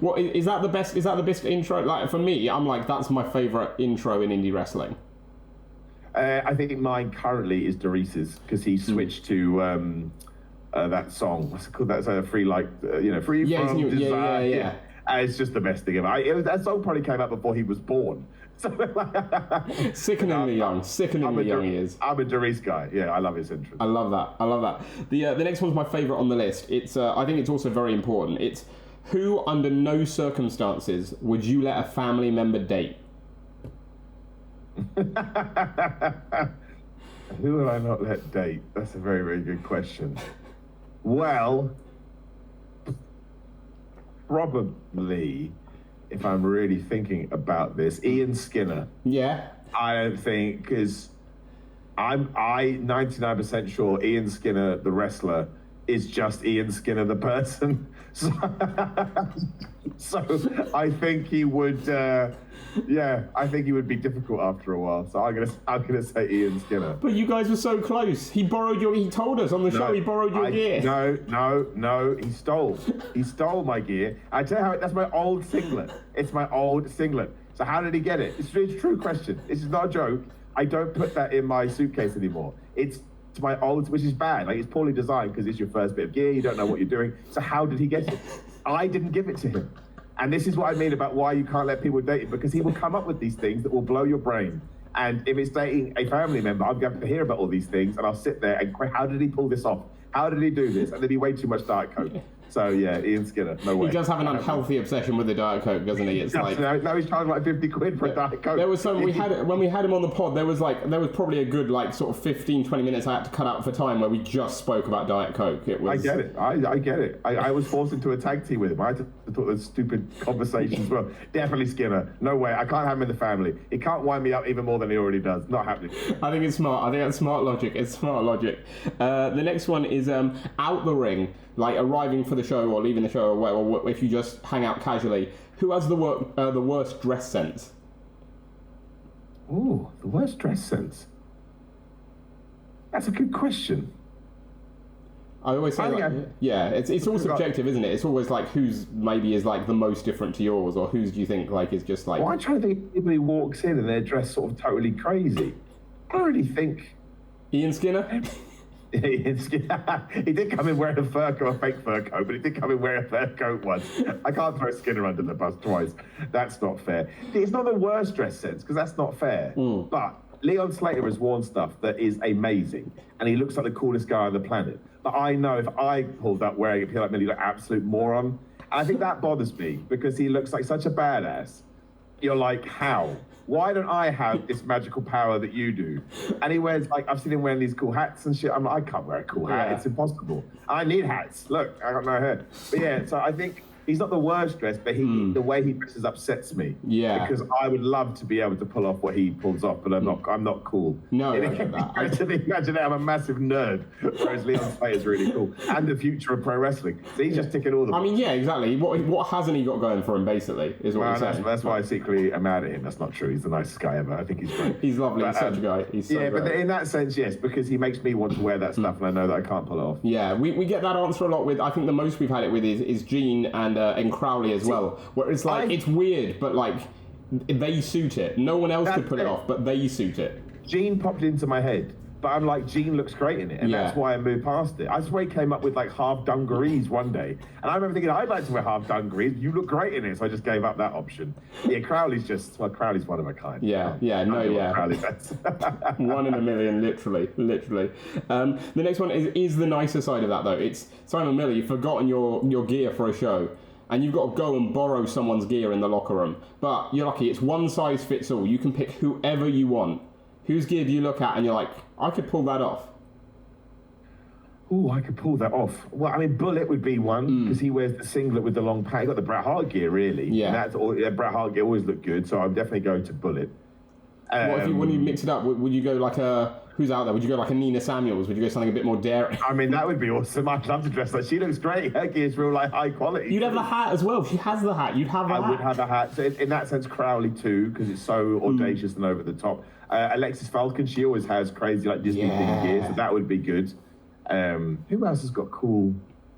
What is that the best? Is that the best intro? Like for me, I'm like that's my favorite intro in indie wrestling. I think mine currently is Doris's, because he switched to that song. What's it called? That's free free from desire. Yeah. It's just the best thing ever. That song probably came out before he was born. Sickeningly young he is. I'm a Doris guy. Yeah, I love his intro. I love that. The next one's my favorite on the list. It's I think it's also very important. It's who, under no circumstances, would you let a family member date? Who would I not let date? That's a very, very good question. Well, probably, if I'm really thinking about this, Ian Skinner. Yeah. I don't think, because I'm 99% sure Ian Skinner, the wrestler, is just Ian Skinner, the person. So I think he would, I think he would be difficult after a while. So I'm gonna say Ian Skinner. But you guys were so close. He told us on the show he borrowed your gear. No, he stole my gear. I tell you how, that's my old singlet. It's my old singlet. So how did he get it? It's a true question. This is not a joke. I don't put that in my suitcase anymore. It's my old, which is bad. Like, it's poorly designed because it's your first bit of gear. You don't know what you're doing. So how did he get it? I didn't give it to him. And this is what I mean about why you can't let people date him, because he will come up with these things that will blow your brain. And if it's dating a family member, I'm going to hear about all these things, and I'll sit there and how did he pull this off? How did he do this? And then he way too much Diet Coke. So yeah, Ian Skinner, no way. He does have an unhealthy obsession with the Diet Coke, doesn't he? It's like now he's charging like 50 quid for a Diet Coke. There was some when we had him on the pod. There was probably a good sort of 15-20 minutes I had to cut out for time where we just spoke about Diet Coke. It was. I get it. I get it. I was forced into a tag team with him. I had to talk those stupid conversations. Well, definitely Skinner. No way. I can't have him in the family. He can't wind me up even more than he already does. Not happening. I think it's smart. I think that's smart logic. It's smart logic. The next one is out the ring. Like arriving for the show or leaving the show, or if you just hang out casually, who has the worst dress sense? Ooh, the worst dress sense. That's a good question. I always say, it's all subjective, isn't it? It's always like who's maybe is like the most different to yours, or whose do you think like is just like. Well, I'm trying to think of people who walks in and they're dressed sort of totally crazy. I don't really think. Ian Skinner. He did come in wearing a fur coat, a fake fur coat, but he did come in wearing a fur coat once. I can't throw Skinner under the bus twice. That's not fair. It's not the worst dress sense, because that's not fair. But Leon Slater has worn stuff that is amazing, and he looks like the coolest guy on the planet. But I know if I pulled up wearing it, people like me look like an absolute moron. And I think that bothers me, because he looks like such a badass. You're like, how? Why don't I have this magical power that you do? And he wears, like, I've seen him wearing these cool hats and shit. I'm like, I can't wear a cool hat. It's impossible. I need hats. Look, I got no hair. But yeah, so I think he's not the worst dressed, but the way he dresses upsets me. Yeah. Because I would love to be able to pull off what he pulls off, but I'm not cool. No, imagine that I'm a massive nerd, whereas Leon Slater's really cool. And the future of pro wrestling. So he's just ticking all the boxes. I mean, yeah, exactly. What hasn't he got going for him, basically, is what he's saying. That's why I secretly am mad at him. That's not true. He's the nicest guy ever. I think he's great. He's lovely. He's such a guy. He's so great. But in that sense, yes, because he makes me want to wear that stuff, and I know that I can't pull it off. Yeah, we get that answer a lot with, I think the most we've had it with is Gene and Crowley as well, where it's like, it's weird, but like, they suit it. No one else could pull it off, but they suit it. Gene popped into my head, but I'm like, Gene looks great in it, and that's why I moved past it. I swear he came up with like half dungarees one day, and I remember thinking, I'd like to wear half dungarees. You look great in it, so I just gave up that option. Yeah, Crowley's Crowley's one of a kind. Crowley, one in a million, literally. The next one is the nicer side of that, though. It's Simon Miller. You've forgotten your gear for a show, and you've got to go and borrow someone's gear in the locker room. But you're lucky, it's one size fits all. You can pick whoever you want. Whose gear do you look at and you're like, I could pull that off? Ooh, I could pull that off. Well, I mean, Bullet would be one, because he wears the singlet with the long pants. He got the Bret Hart gear, really. Yeah. Bret Hart gear always looked good, so I'm definitely going to Bullet. What if when you mix it up, would you go like who's out there? Would you go like a Nina Samuels? Would you go something a bit more daring? I mean, that would be awesome. I'd love to dress like she looks great. Her gear's real like high quality. You'd have the hat as well. She has the hat. You'd have the hat. I would have the hat. So in that sense, Crowley too, because it's so audacious and over the top. Alexis Falcon, she always has crazy like Disney theme gear, so that would be good. Who else has got cool,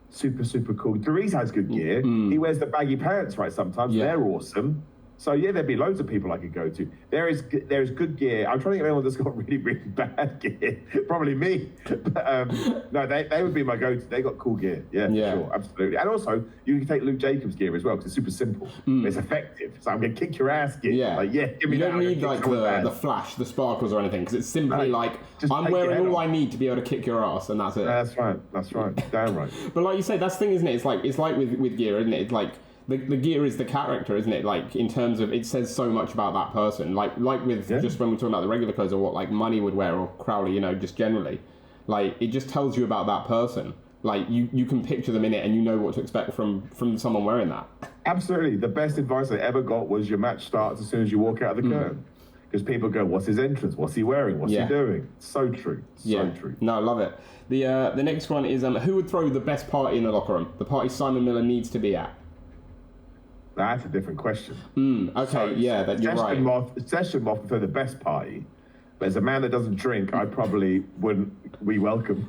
super cool? Therese has good gear. He wears the baggy pants, right? Sometimes they're awesome. So yeah, there'd be loads of people I could go to. There is good gear. I'm trying to think of anyone that's got really bad gear. Probably me. But, no, they would be my go-to. They got cool gear. Yeah, sure, absolutely. And also, you can take Luke Jacobs' gear as well, because it's super simple. It's effective. So I'm gonna kick your ass gear. Yeah, like, give me you that. don't need like the flash, the sparkles or anything, because it's simply like I'm wearing all I need to be able to kick your ass, and that's it. That's right. Damn right. But like you say, that's the thing, isn't it? It's like with gear, isn't it? It's like. The gear is the character, isn't it? Like, in terms of, it says so much about that person. Like with, just when we're talking about the regular clothes or what, like, Money would wear, or Crowley, just generally. Like, it just tells you about that person. Like, you can picture them in it and you know what to expect from someone wearing that. Absolutely. The best advice I ever got was your match starts as soon as you walk out of the curtain. Because people go, what's his entrance? What's he wearing? What's he doing? So true. So true. No, I love it. The next one is, who would throw the best party in the locker room? The party Simon Miller needs to be at. That's a different question. Okay, so, you're right. Session Moth would throw the best party. But as a man that doesn't drink, I probably wouldn't welcome.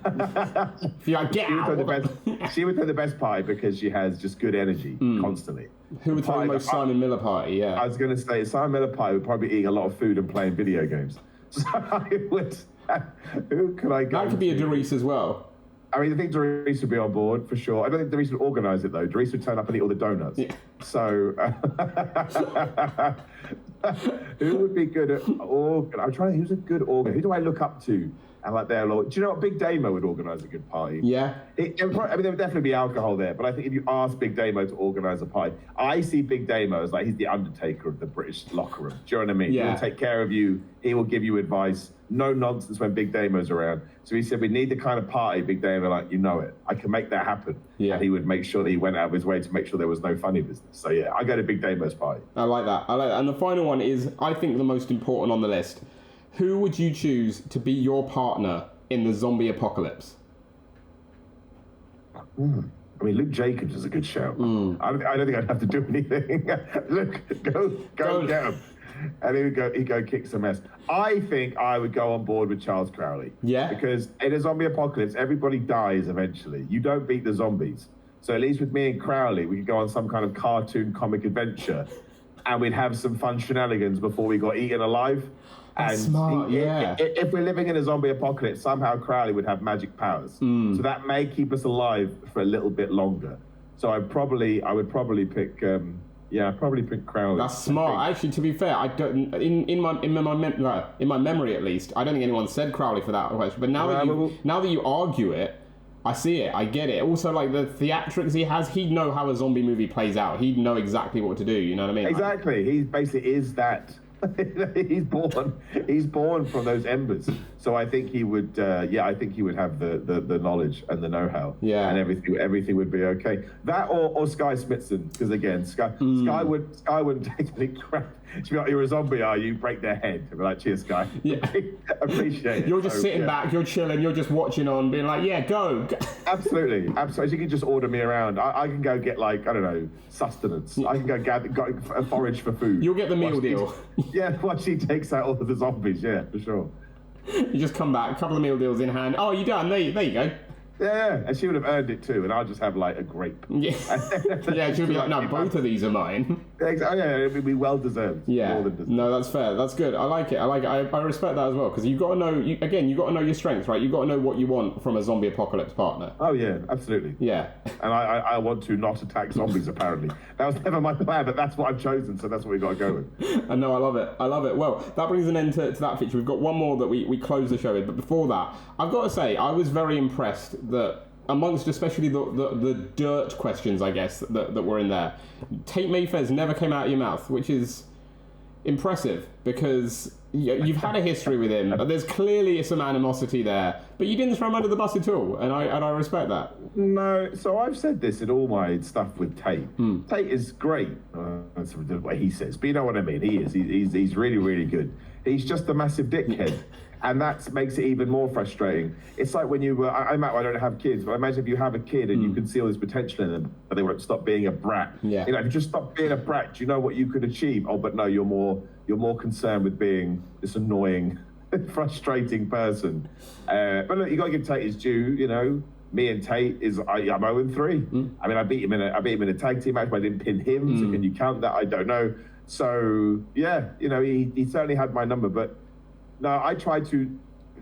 Get out. She would throw the best party because she has just good energy constantly. Who would throw the most Simon Miller party? Yeah. I was going to say Simon Miller party would probably be eating a lot of food and playing video games. So I would. Who could I go? That could be a Doris as well. I mean, I think Doris would be on board for sure. I don't think Doris would organise it though. Doris would turn up and eat all the donuts. Yeah. So, who would be good at organ? I'm trying to. Who's a good organ? Who do I look up to? And like their Lord. Do you know what? Big Damo would organise a good party. Yeah. I mean, there would definitely be alcohol there, but I think if you ask Big Damo to organise a party, I see Big Damo as like he's the Undertaker of the British locker room. Do you know what I mean? Yeah. He will take care of you. He will give you advice. No nonsense when Big Damo's around. So he said, we need the kind of party, Big Damo, like, you know it. I can make that happen. Yeah. And he would make sure that he went out of his way to make sure there was no funny business. So yeah, I go to Big Damo's party. I like that. And the final one is, I think, the most important on the list. Who would you choose to be your partner in the zombie apocalypse? I mean, Luke Jacobs is a good shout. I don't think I'd have to do anything. Luke, go get him. And he'd go kick some ass. I think I would go on board with Charles Crowley. Yeah. Because in a zombie apocalypse, everybody dies eventually. You don't beat the zombies. So at least with me and Crowley, we could go on some kind of cartoon comic adventure and we'd have some fun shenanigans before we got eaten alive. That's smart, yeah. If we're living in a zombie apocalypse, somehow Crowley would have magic powers. So that may keep us alive for a little bit longer. So I would probably pick Crowley. That's smart. Actually, to be fair, I don't in my memory at least, I don't think anyone said Crowley for that question. But now that you argue it, I see it. I get it. Also, like the theatrics he has, he'd know how a zombie movie plays out. He'd know exactly what to do. You know what I mean? Exactly. He basically is that. He's born from those embers. So I think he would. I think he would have the knowledge and the know-how. Yeah. And everything would be okay. That or Sky Smithson, because again, Sky wouldn't take any crap. She'd be like, "You're a zombie, are you?" Break their head. I'd be like, "Cheers, Sky." Yeah. Appreciate it. You're just sitting back. You're chilling. You're just watching on, being like, "Yeah, go." Absolutely. She can just order me around. I can go get sustenance. I can go forage for food. You'll get the meal deal. Once she takes out all of the zombies. Yeah, for sure. You just come back, a couple of meal deals in hand. Oh, you done? There you go. Yeah, and she would have earned it too, and I'll just have a grape. Yeah, she'll be like, no, both of these are mine. Exactly. Yeah, it would be well deserved. Yeah, more than deserved. No, that's fair. That's good. I like it. I respect that as well, because you've got to know. You got to know your strengths, right? You've got to know what you want from a zombie apocalypse partner. Oh yeah, absolutely. Yeah. And I want to not attack zombies. Apparently, that was never my plan, but that's what I've chosen, so that's what we've got to go with. I know. I love it. Well, that brings an end to that feature. We've got one more that we close the show with, but before that, I've got to say I was very impressed that, amongst especially the dirt questions, I guess, that were in there, Tate Mayfairs never came out of your mouth, which is impressive, because you've had a history with him. There's clearly some animosity there, but you didn't throw him under the bus at all, and I respect that. No, so I've said this in all my stuff with Tate. Tate is great. That's the way he says, but you know what I mean. He is. He's really, really good. He's just a massive dickhead. And that makes it even more frustrating. It's like when I don't have kids, but imagine if you have a kid and you can see all this potential in them, but they won't stop being a brat. Yeah. If you just stop being a brat, do you know what you could achieve? Oh, but no, you're more concerned with being this annoying, frustrating person. But look, you got to give Tate his due. Me and Tate I'm 0-3. I mean, I beat him in a tag team match, but I didn't pin him. So can you count that? I don't know. So yeah, he certainly had my number, but. No, I try to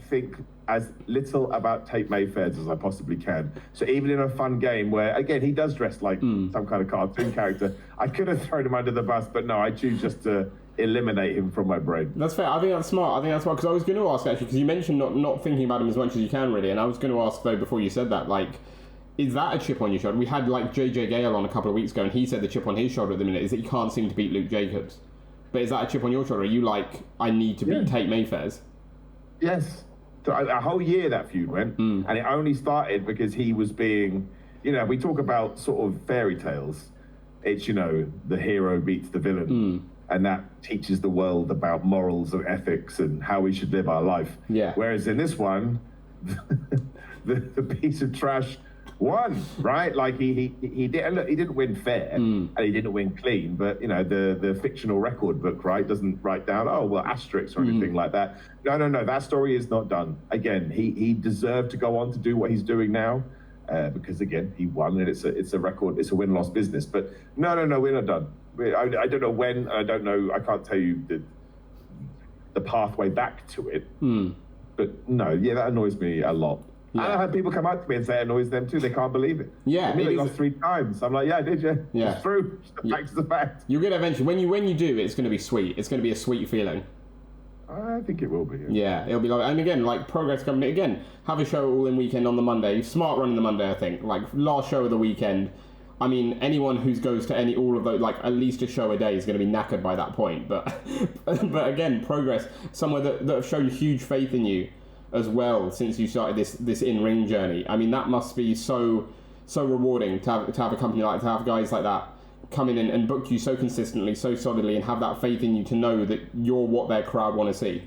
think as little about Tate Mayfairs as I possibly can. So even in a fun game where, again, he does dress like some kind of cartoon character, I could have thrown him under the bus, but no, I choose just to eliminate him from my brain. That's fair. I think that's smart, because I was going to ask, actually, because you mentioned not thinking about him as much as you can, really, and I was going to ask, though, before you said that, is that a chip on your shoulder? We had, JJ Gale on a couple of weeks ago, and he said the chip on his shoulder at the minute is that he can't seem to beat Luke Jacobs. But is that a chip on your shoulder? Are you I need to beat Tate Mayfairs? Yes. A whole year that feud went, and it only started because he was being, we talk about sort of fairy tales. It's, the hero beats the villain, and that teaches the world about morals and ethics and how we should live our life. Yeah. Whereas in this one, the piece of trash won, right? Like he didn't win fair and he didn't win clean, but the fictional record book, right, doesn't write down asterisks or anything like that. No, that story is not done. Again, he deserved to go on to do what he's doing now because again he won and it's a record, it's a win-loss business. But no, we're not done. I don't know when, I don't know, I can't tell you the pathway back to it. But no, that annoys me a lot. Yeah. I've had people come up to me and say it annoys them too. They can't believe it. Yeah, they lost 3 times. I'm like, yeah, did you? Yeah, it's true. The fact's the fact. You'll get eventually. When you do, it's going to be sweet. It's going to be a sweet feeling. I think it will be. Yeah, it'll be like, and again, like Progress Company, again, have a show All In weekend on the Monday. Smart running the Monday, I think. Like last show of the weekend. I mean, anyone who goes to all of those, like at least a show a day, is going to be knackered by that point. But again, Progress, somewhere that have shown huge faith in you as well since you started this in-ring journey. I mean, that must be so rewarding to have a company like, to have guys like that come in and book you so consistently, so solidly, and have that faith in you to know that you're what their crowd want to see.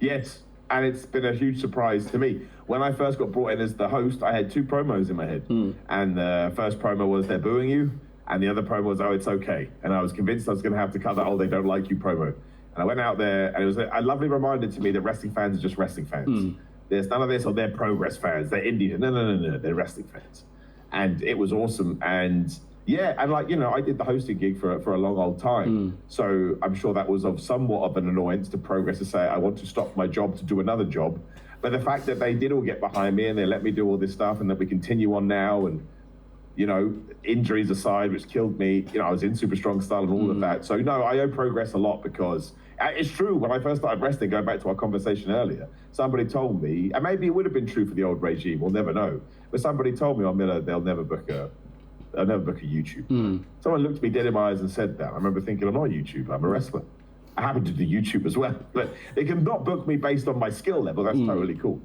Yes, and it's been a huge surprise to me. When I first got brought in as the host, I had 2 promos in my head. And the first promo was, they're booing you, and the other promo was, oh, it's okay. And I was convinced I was going to have to cut that, they don't like you promo. And I went out there, and it was a lovely reminder to me that wrestling fans are just wrestling fans. There's none of this, they're Progress fans, they're indie. No, they're wrestling fans. And it was awesome. And yeah, and I did the hosting gig for a long old time. So I'm sure that was somewhat of an annoyance to Progress to say, I want to stop my job to do another job. But the fact that they did all get behind me and they let me do all this stuff and that we continue on now and, injuries aside, which killed me, I was in Super Strong Style and all of that. So no, I owe Progress a lot because it's true. When I first started wrestling, going back to our conversation earlier, somebody told me, and maybe it would have been true for the old regime, we'll never know, but somebody told me, Miller, they'll never book a YouTube. Someone looked me dead in my eyes and said that. I remember thinking, I'm not a YouTuber, I'm a wrestler. I happen to do YouTube as well, but they can not book me based on my skill level. That's totally cool.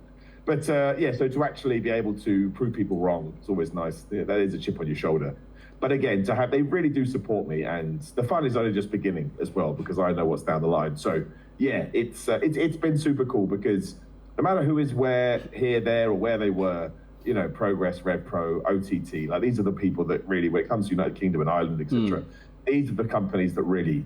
But so to actually be able to prove people wrong, it's always nice. That is a chip on your shoulder. But again, they really do support me, and the fun is only just beginning as well because I know what's down the line. So yeah, it's been super cool because no matter who is where, here, there, or where they were, Progress, Rev Pro, OTT, like these are the people that really, when it comes to United Kingdom and Ireland, etc., these are the companies that really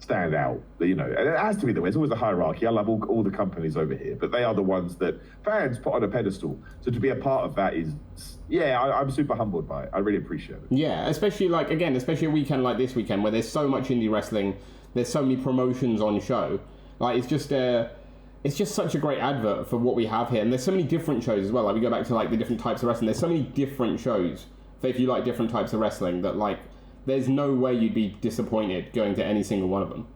stand out. And it has to be the way. It's always a hierarchy. I love all the companies over here, but they are the ones that fans put on a pedestal. So to be a part of that is, I'm super humbled by it. I really appreciate it. Yeah, especially a weekend like this weekend where there's so much indie wrestling, there's so many promotions on show. Like it's just such a great advert for what we have here, and there's so many different shows as well. Like we go back to the different types of wrestling. There's so many different shows for if you like different types of wrestling that there's no way you'd be disappointed going to any single one of them.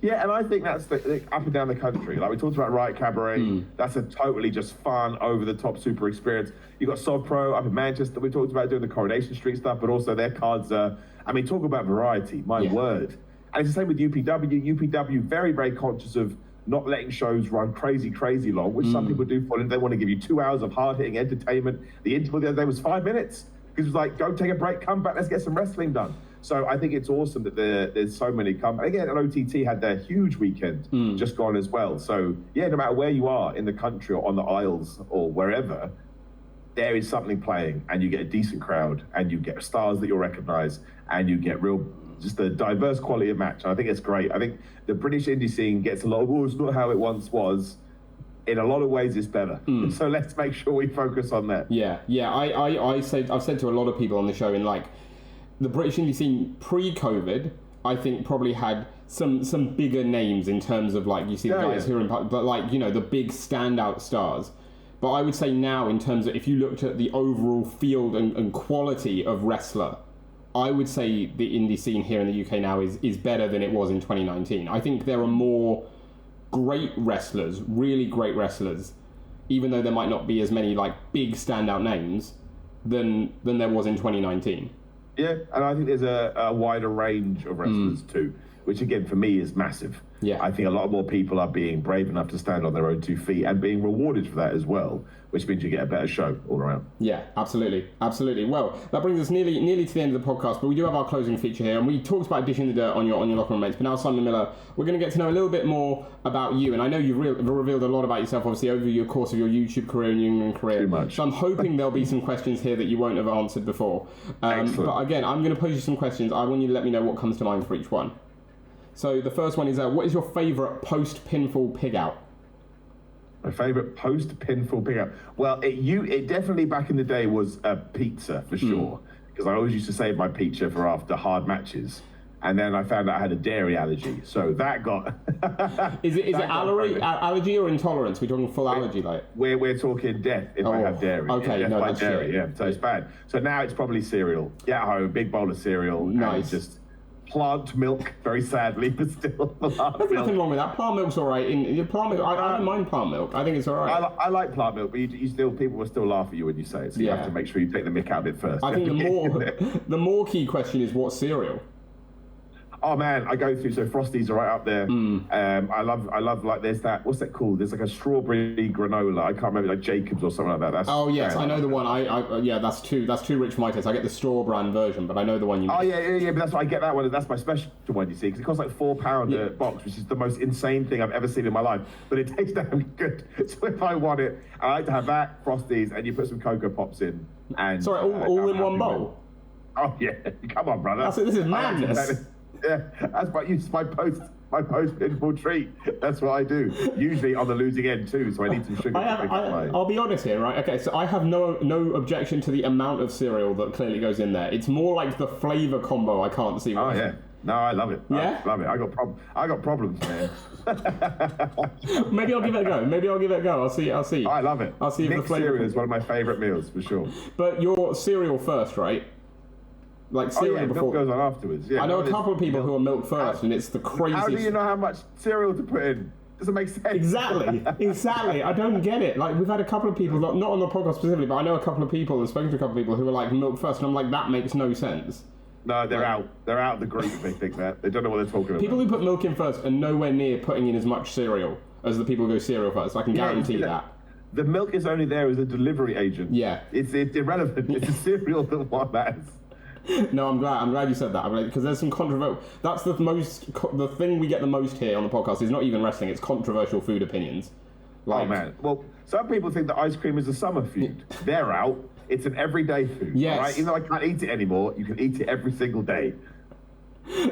Yeah, and I think that's the up and down the country. Like we talked about Riot Cabaret, that's a totally just fun, over-the-top super experience. You've got SovPro up in Manchester. We talked about doing the Coronation Street stuff, but also their cards are, talk about variety, my word. And it's the same with UPW. UPW, very, very conscious of not letting shows run crazy long, which some people do for them. They want to give you 2 hours of hard-hitting entertainment. The interval the other day was 5 minutes. Because it was like, go take a break, come back, let's get some wrestling done. So I think it's awesome that there's so many again, and OTT had their huge weekend just gone as well. So yeah, no matter where you are in the country or on the Isles or wherever, there is something playing and you get a decent crowd and you get stars that you'll recognize and you get just a diverse quality of match. And I think it's great. I think the British indie scene gets a lot of, it's not how it once was. In a lot of ways, it's better. So let's make sure we focus on that. Yeah. I've said to a lot of people on the show, in the British indie scene pre-COVID, I think probably had some bigger names in terms of you see the guys who are in, but the big standout stars. But I would say now, in terms of if you looked at the overall field and quality of wrestler, I would say the indie scene here in the UK now is better than it was in 2019. I think there are more great wrestlers, really great wrestlers, even though there might not be as many big standout names than there was in 2019. Yeah, and I think there's a wider range of wrestlers too, which again for me is massive. Yeah. I think a lot more people are being brave enough to stand on their own 2 feet and being rewarded for that as well, which means you get a better show all around. Yeah, absolutely. Well, that brings us nearly to the end of the podcast, but we do have our closing feature here, and we talked about dishing the dirt on your locker room mates, but now, Simon Miller, we're going to get to know a little bit more about you, and I know you've revealed a lot about yourself, obviously, over your course of your YouTube career and your England career. Too much. So I'm hoping there'll be some questions here that you won't have answered before. But again, I'm going to pose you some questions. I want you to let me know what comes to mind for each one. So the first one is, what is your favourite post-pinfall pig-out? My favourite post-pinfall pig-out? Well, it definitely back in the day was a pizza, for sure, because I always used to save my pizza for after hard matches. And then I found out I had a dairy allergy, so that got... Is it allergy or intolerance? We're talking full allergy, like? We're talking death if I have dairy. Okay, death no, by that's dairy, shit. yeah. So it's bad. So now it's probably cereal. Get home, big bowl of cereal. Nice. And just plant milk, very sadly, but still plant There's milk. nothing wrong with that. Plant milk's all right. Plant milk, I don't mind plant milk. I think it's all right. I like plant milk, but you still, people will still laugh at you when you say it, so you have to make sure you take the mick out of it first. I think the more key question is what cereal? Oh man, I go through, so Frosties are right up there. I love like, there's that, what's that called? There's like a strawberry granola. I can't remember, like Jacobs or something like that. That's, oh yes, I know the one. Yeah, that's too rich for my taste. I get the straw brand version, but I know the one you mean. Oh yeah, but that's why I get that one. That's my special one, you see, because it costs like £4 a box, which is the most insane thing I've ever seen in my life. But it tastes damn good. So if I want it, I like to have that, Frosties, and you put some Cocoa Pops in. And sorry, all in one bowl? Oh yeah, come on, brother. This is madness. Yeah, that's my post-pinfall treat. That's what I do. Usually on the losing end too, so I need some sugar. I'll be honest here, right? Okay, so I have no objection to the amount of cereal that clearly goes in there. It's more like the flavour combo I can't see. Oh yeah, no, I love it. Yeah, I love it. I got problems, man. Maybe I'll give it a go. I'll see. I love it. I'll see if the flavour cereal is one of my favourite meals for sure. But your cereal first, right? Like cereal before. Milk goes on afterwards. Yeah, I know a couple of people who are milk first, and it's the craziest. How do you know how much cereal to put in? Doesn't make sense. Exactly. I don't get it. Like, we've had a couple of people, not on the podcast specifically, but I know a couple of people, and spoken to a couple of people who are like milk first, and I'm like, that makes no sense. No, they're out. They're out of the group if they think that. They don't know what they're talking about. People who put milk in first are nowhere near putting in as much cereal as the people who go cereal first. I can guarantee that. The milk is only there as a delivery agent. Yeah. It's irrelevant. It's the cereal that what matters. No, I'm glad you said that, because there's some controversial. That's the thing we get the most here on the podcast is not even wrestling; it's controversial food opinions. Oh man, well, some people think that ice cream is a summer food. They're out. It's an everyday food. Yes. Right? Even though I can't eat it anymore, you can eat it every single day.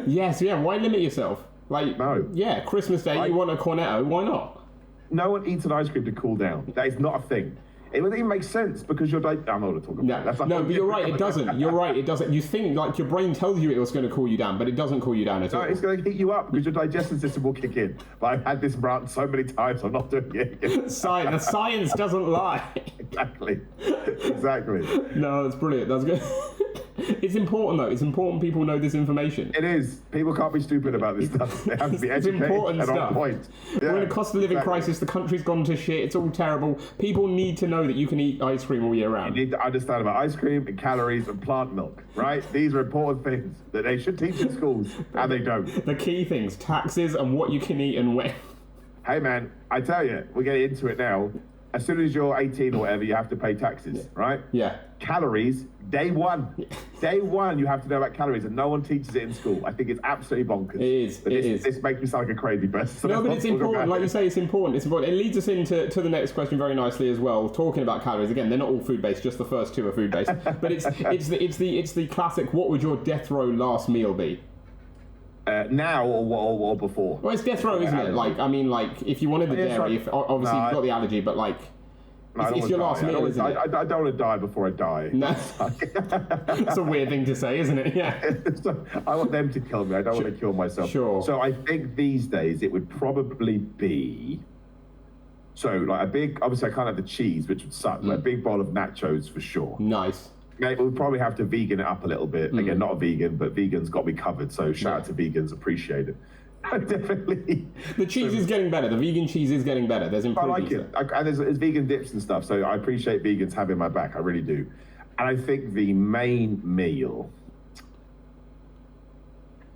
Yes, yeah. Why limit yourself? Like, no. Yeah, Christmas Day, you want a cornetto? Why not? No one eats an ice cream to cool down. That is not a thing. It wouldn't even make sense because you're like, I'm not going to talk about that. No, but you're right, it doesn't. You're right, it doesn't. You think, like, your brain tells you it was going to cool you down, but it doesn't cool you down at all. No, it's going to heat you up because your digestive system will kick in. But I've had this rant so many times, I'm not doing it again. The science doesn't lie. Exactly. No, that's brilliant. That's good. It's important, though. It's important people know this information. It is. People can't be stupid about this stuff. They have to be educated and on point. Yeah, we're in a cost of living crisis. The country's gone to shit. It's all terrible. People need to know that you can eat ice cream all year round. You need to understand about ice cream and calories and plant milk, right? These are important things that they should teach in schools, and they don't. The key things, taxes and what you can eat and when. Hey, man, I tell you, we're getting into it now. As soon as you're 18 or whatever, you have to pay taxes, right? Yeah. Calories, day one. Day one, you have to know about calories, and no one teaches it in school. I think it's absolutely bonkers. It is. This makes me sound like a crazy person. So no, but it's important. Like you say, it's important. It's important. It leads us into the next question very nicely as well. Talking about calories again, they're not all food based. Just the first two are food based. But it's the classic. What would your death row last meal be? Now or before? Well, it's death row, isn't it? Like, I mean, like, if you wanted the dairy, obviously you've got the allergy, but like, it's your last meal, isn't it? I don't want to die before I die. No. That's a weird thing to say, isn't it? Yeah. I want them to kill me. I don't want to kill myself. Sure. So I think these days it would probably be... So, like, a big... Obviously, I can't have the cheese, which would suck. Like, a big bowl of nachos for sure. Nice. Mate, we'll probably have to vegan it up a little bit. Again, not a vegan, but vegans got me covered. So shout out to vegans, appreciate it. Definitely. The cheese is getting better. The vegan cheese is getting better. There's improvements. I like it. And there's vegan dips and stuff. So I appreciate vegans having my back. I really do. And I think the main meal...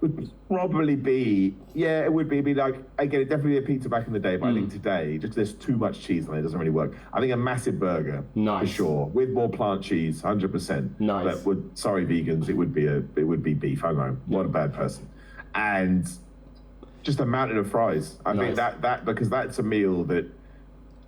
would probably be, yeah, it would be. It'd be like, again, it'd definitely be a pizza back in the day, but I think today, just there's too much cheese on it, it doesn't really work. I think a massive burger, for sure, with more plant cheese, 100%. Nice. But would, sorry, vegans, it would be beef. I know, what a bad person. And just a mountain of fries. I think that because that's a meal that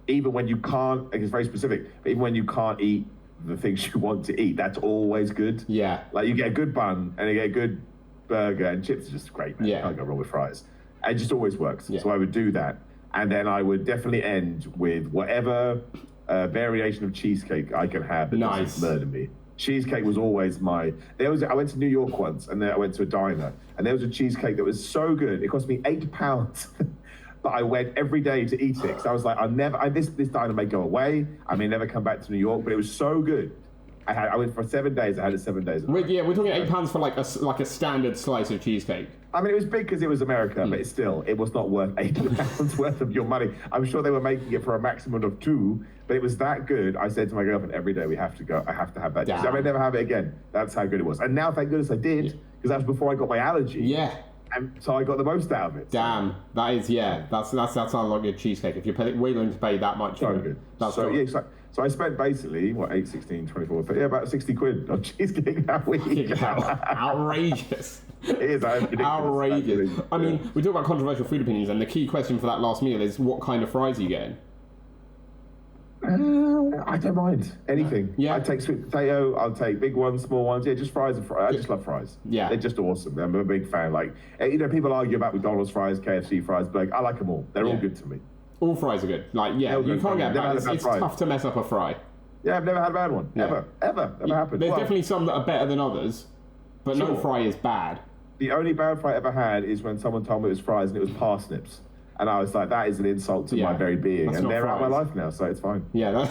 even when you can't, it's very specific, but even when you can't eat the things you want to eat, that's always good. Yeah. Like you get a good bun and you get a good burger, and chips are just great, man. You can't go wrong with fries. And it just always works. So I would do that. And then I would definitely end with whatever variation of cheesecake I can have that doesn't murder me. Cheesecake was always I went to New York once, and then I went to a diner, and there was a cheesecake that was so good, it cost me £8. But I went every day to eat it, because I was like, this diner may go away, I may never come back to New York, but it was so good. I went for 7 days. I had it 7 days. We're talking £8 for like a standard slice of cheesecake. I mean, it was big because it was America, but it was not worth £8 worth of your money. I'm sure they were making it for a maximum of 2, but it was that good. I said to my girlfriend every day, we have to go. I have to have that. I may never have it again. That's how good it was. And now, thank goodness I did, because that was before I got my allergy. Yeah. And so I got the most out of it. Damn, that is, that sounds like a cheesecake. If you're willing to pay that much, so good. That's so good. So I spent basically, 8, 16, 24, about 60 quid on cheesecake that week. Outrageous. It is outrageous. I mean, we talk about controversial food opinions, and the key question for that last meal is, what kind of fries are you getting? I don't mind anything. Yeah, I'd take sweet potato. I'll take big ones, small ones. Yeah, just fries. I just love fries. Yeah, they're just awesome. I'm a big fan. Like, people argue about McDonald's fries, KFC fries, but I like them all. They're all good to me. All fries are good. Like, you can't get bad. It's tough to mess up a fry. Yeah, I've never had a bad one. Ever. Never happened. There's definitely some that are better than others, but no fry is bad. The only bad fry I ever had is when someone told me it was fries and it was parsnips. And I was like, that is an insult to my very being. And they're out of my life now, so it's fine. Yeah,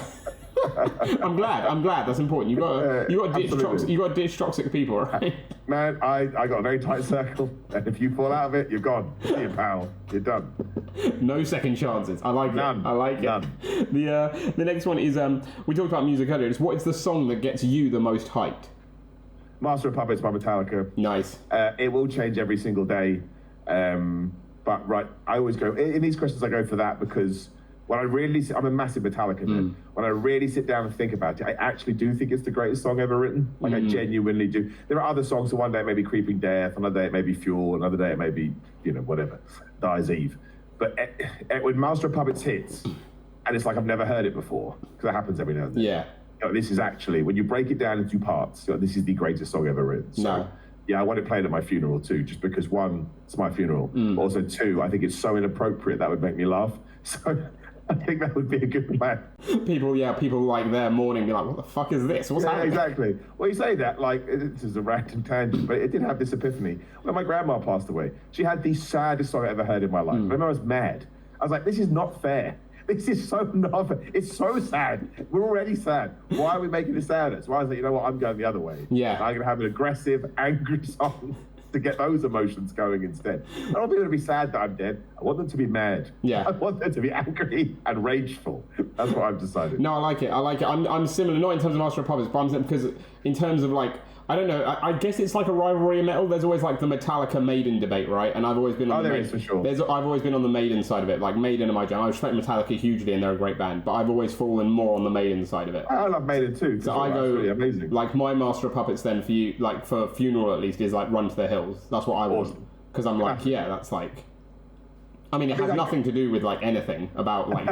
I'm glad. That's important. You got to ditch toxic people, right? Man, I got a very tight circle, and if you fall out of it, you're gone. See you, pal. You're done. No second chances. I like None. it. I like None. it. The next one is we talked about music earlier. What is the song that gets you the most hyped? Master of Puppets by Metallica. Nice. It will change every single day. But I always go in these questions. I go for that because when I'm a massive Metallica fan. When I really sit down and think about it, I actually do think it's the greatest song ever written. Like I genuinely do. There are other songs. So one day it may be Creeping Death, another day it may be Fuel, another day it may be whatever, Dies Eve. But when Master of Puppets hits, and it's like I've never heard it before, because that happens every now and then. Yeah. This is actually, when you break it down into parts, this is the greatest song ever written. So, yeah, I want it played at my funeral too, just because 1, it's my funeral. But also 2, I think it's so inappropriate that would make me laugh. So I think that would be a good plan. People like their mourning be like, what the fuck is this? What's happening? Exactly. Well, you say that, like, this is a random tangent, but it did have this epiphany. When my grandma passed away, she had the saddest song I ever heard in my life. I remember I was mad. I was like, this is not fair. This is so not fair. It's so sad. We're already sad. Why are we making it sadder? So I was like, you know what? I'm going the other way. Yeah. I'm going to have an aggressive, angry song to get those emotions going instead. I don't want people to be sad that I'm dead. I want them to be mad. Yeah. I want them to be angry and rageful. That's what I've decided. No, I like it. I'm similar, not in terms of Master of Puppets, but because in terms of like, I don't know. I guess it's like a rivalry in metal. There's always like the Metallica Maiden debate, right? And I've always been on the Maiden. For sure. I've always been on the Maiden side of it. Like Maiden are my jam. I respect Metallica hugely, and they're a great band. But I've always fallen more on the Maiden side of it. I love Maiden too. So I go really amazing. Like my Master of Puppets then for you, like for funeral at least, is like Run to the Hills. That's what I want because I'm like, that's like. I mean, it has nothing to do with like anything about like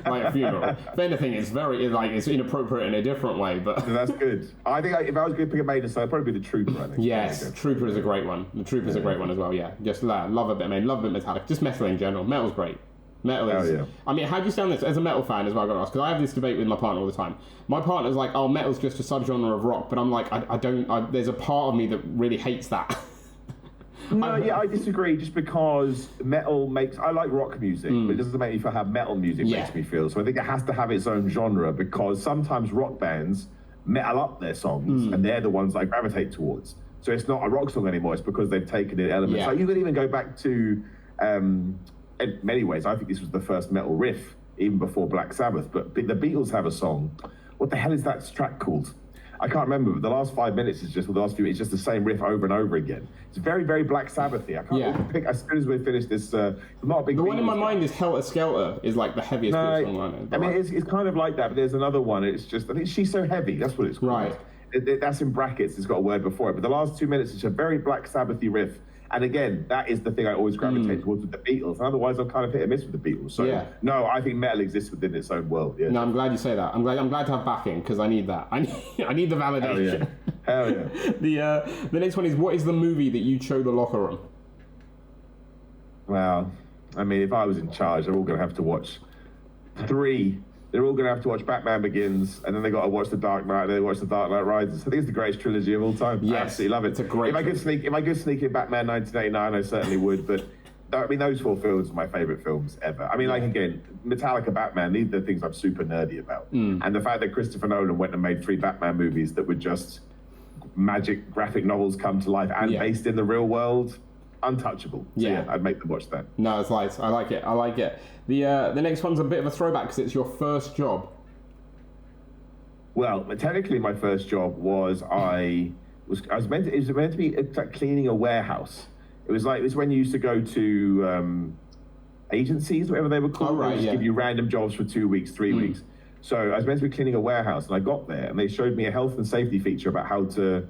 like a funeral. If anything, it's inappropriate in a different way. But that's good. I think if I was going to pick a Maiden, so I'd probably be the Trooper. I think. Yes, Trooper is a great one. The Trooper's a great one as well. Yeah, just love a bit of Maiden, love a bit of Metallica, just metal in general. Metal's great. Metal is. Oh, yeah. I mean, how do you stand this as a metal fan as well? I got to ask because I have this debate with my partner all the time. My partner's like, "Oh, metal's just a subgenre of rock," but I'm like, I don't. There's a part of me that really hates that. No, I disagree. Just because metal makes, I like rock music, but it doesn't make me feel how metal music makes me feel. So I think it has to have its own genre because sometimes rock bands metal up their songs, and they're the ones I gravitate towards. So it's not a rock song anymore. It's because they've taken in elements. Yeah. Like you could even go back to, in many ways, I think this was the first metal riff, even before Black Sabbath. But the Beatles have a song. What the hell is that track called? I can't remember, but the last 5 minutes is just, well, the last few, it's just the same riff over and over again. It's very, very Black Sabbath-y. I can't pick, as soon as we finish this, I'm not a big The one in my Beatles mind is Helter Skelter, is like the heaviest Beatles song I know. I mean, it's kind of like that, but there's another one. It's just, I think She's So Heavy. That's what it's called. Right. That's in brackets. It's got a word before it. But the last 2 minutes is a very Black Sabbath-y riff. And again, that is the thing I always gravitate towards with the Beatles. And otherwise, I'm kind of hit and miss with the Beatles. So no, I think metal exists within its own world. Yeah. No, I'm glad you say that. I'm glad to have backing because I need that. I need the validation. Hell yeah. The next one is, what is the movie that you show the locker room? Well, I mean, if I was in charge, they're all going to have to watch 3. They're all going to have to watch Batman Begins, and then they got to watch The Dark Knight, and then they watch The Dark Knight Rises. I think it's the greatest trilogy of all time. Yes, I absolutely love it. It's a great. If I could sneak in Batman 1989, I certainly would. But I mean, those 4 films are my favorite films ever. I mean, like again, Metallica, Batman. These are the things I'm super nerdy about. And the fact that Christopher Nolan went and made 3 Batman movies that were just magic graphic novels come to life and based in the real world. Untouchable. So yeah, I'd make them watch that. No, it's nice. I like it. The next one's a bit of a throwback because it's your first job. Well, technically, my first job was it was meant to be like cleaning a warehouse. It was when you used to go to agencies, whatever they were called. They just give you random jobs for 2 weeks, 3 weeks. So I was meant to be cleaning a warehouse, and I got there, and they showed me a health and safety feature about how to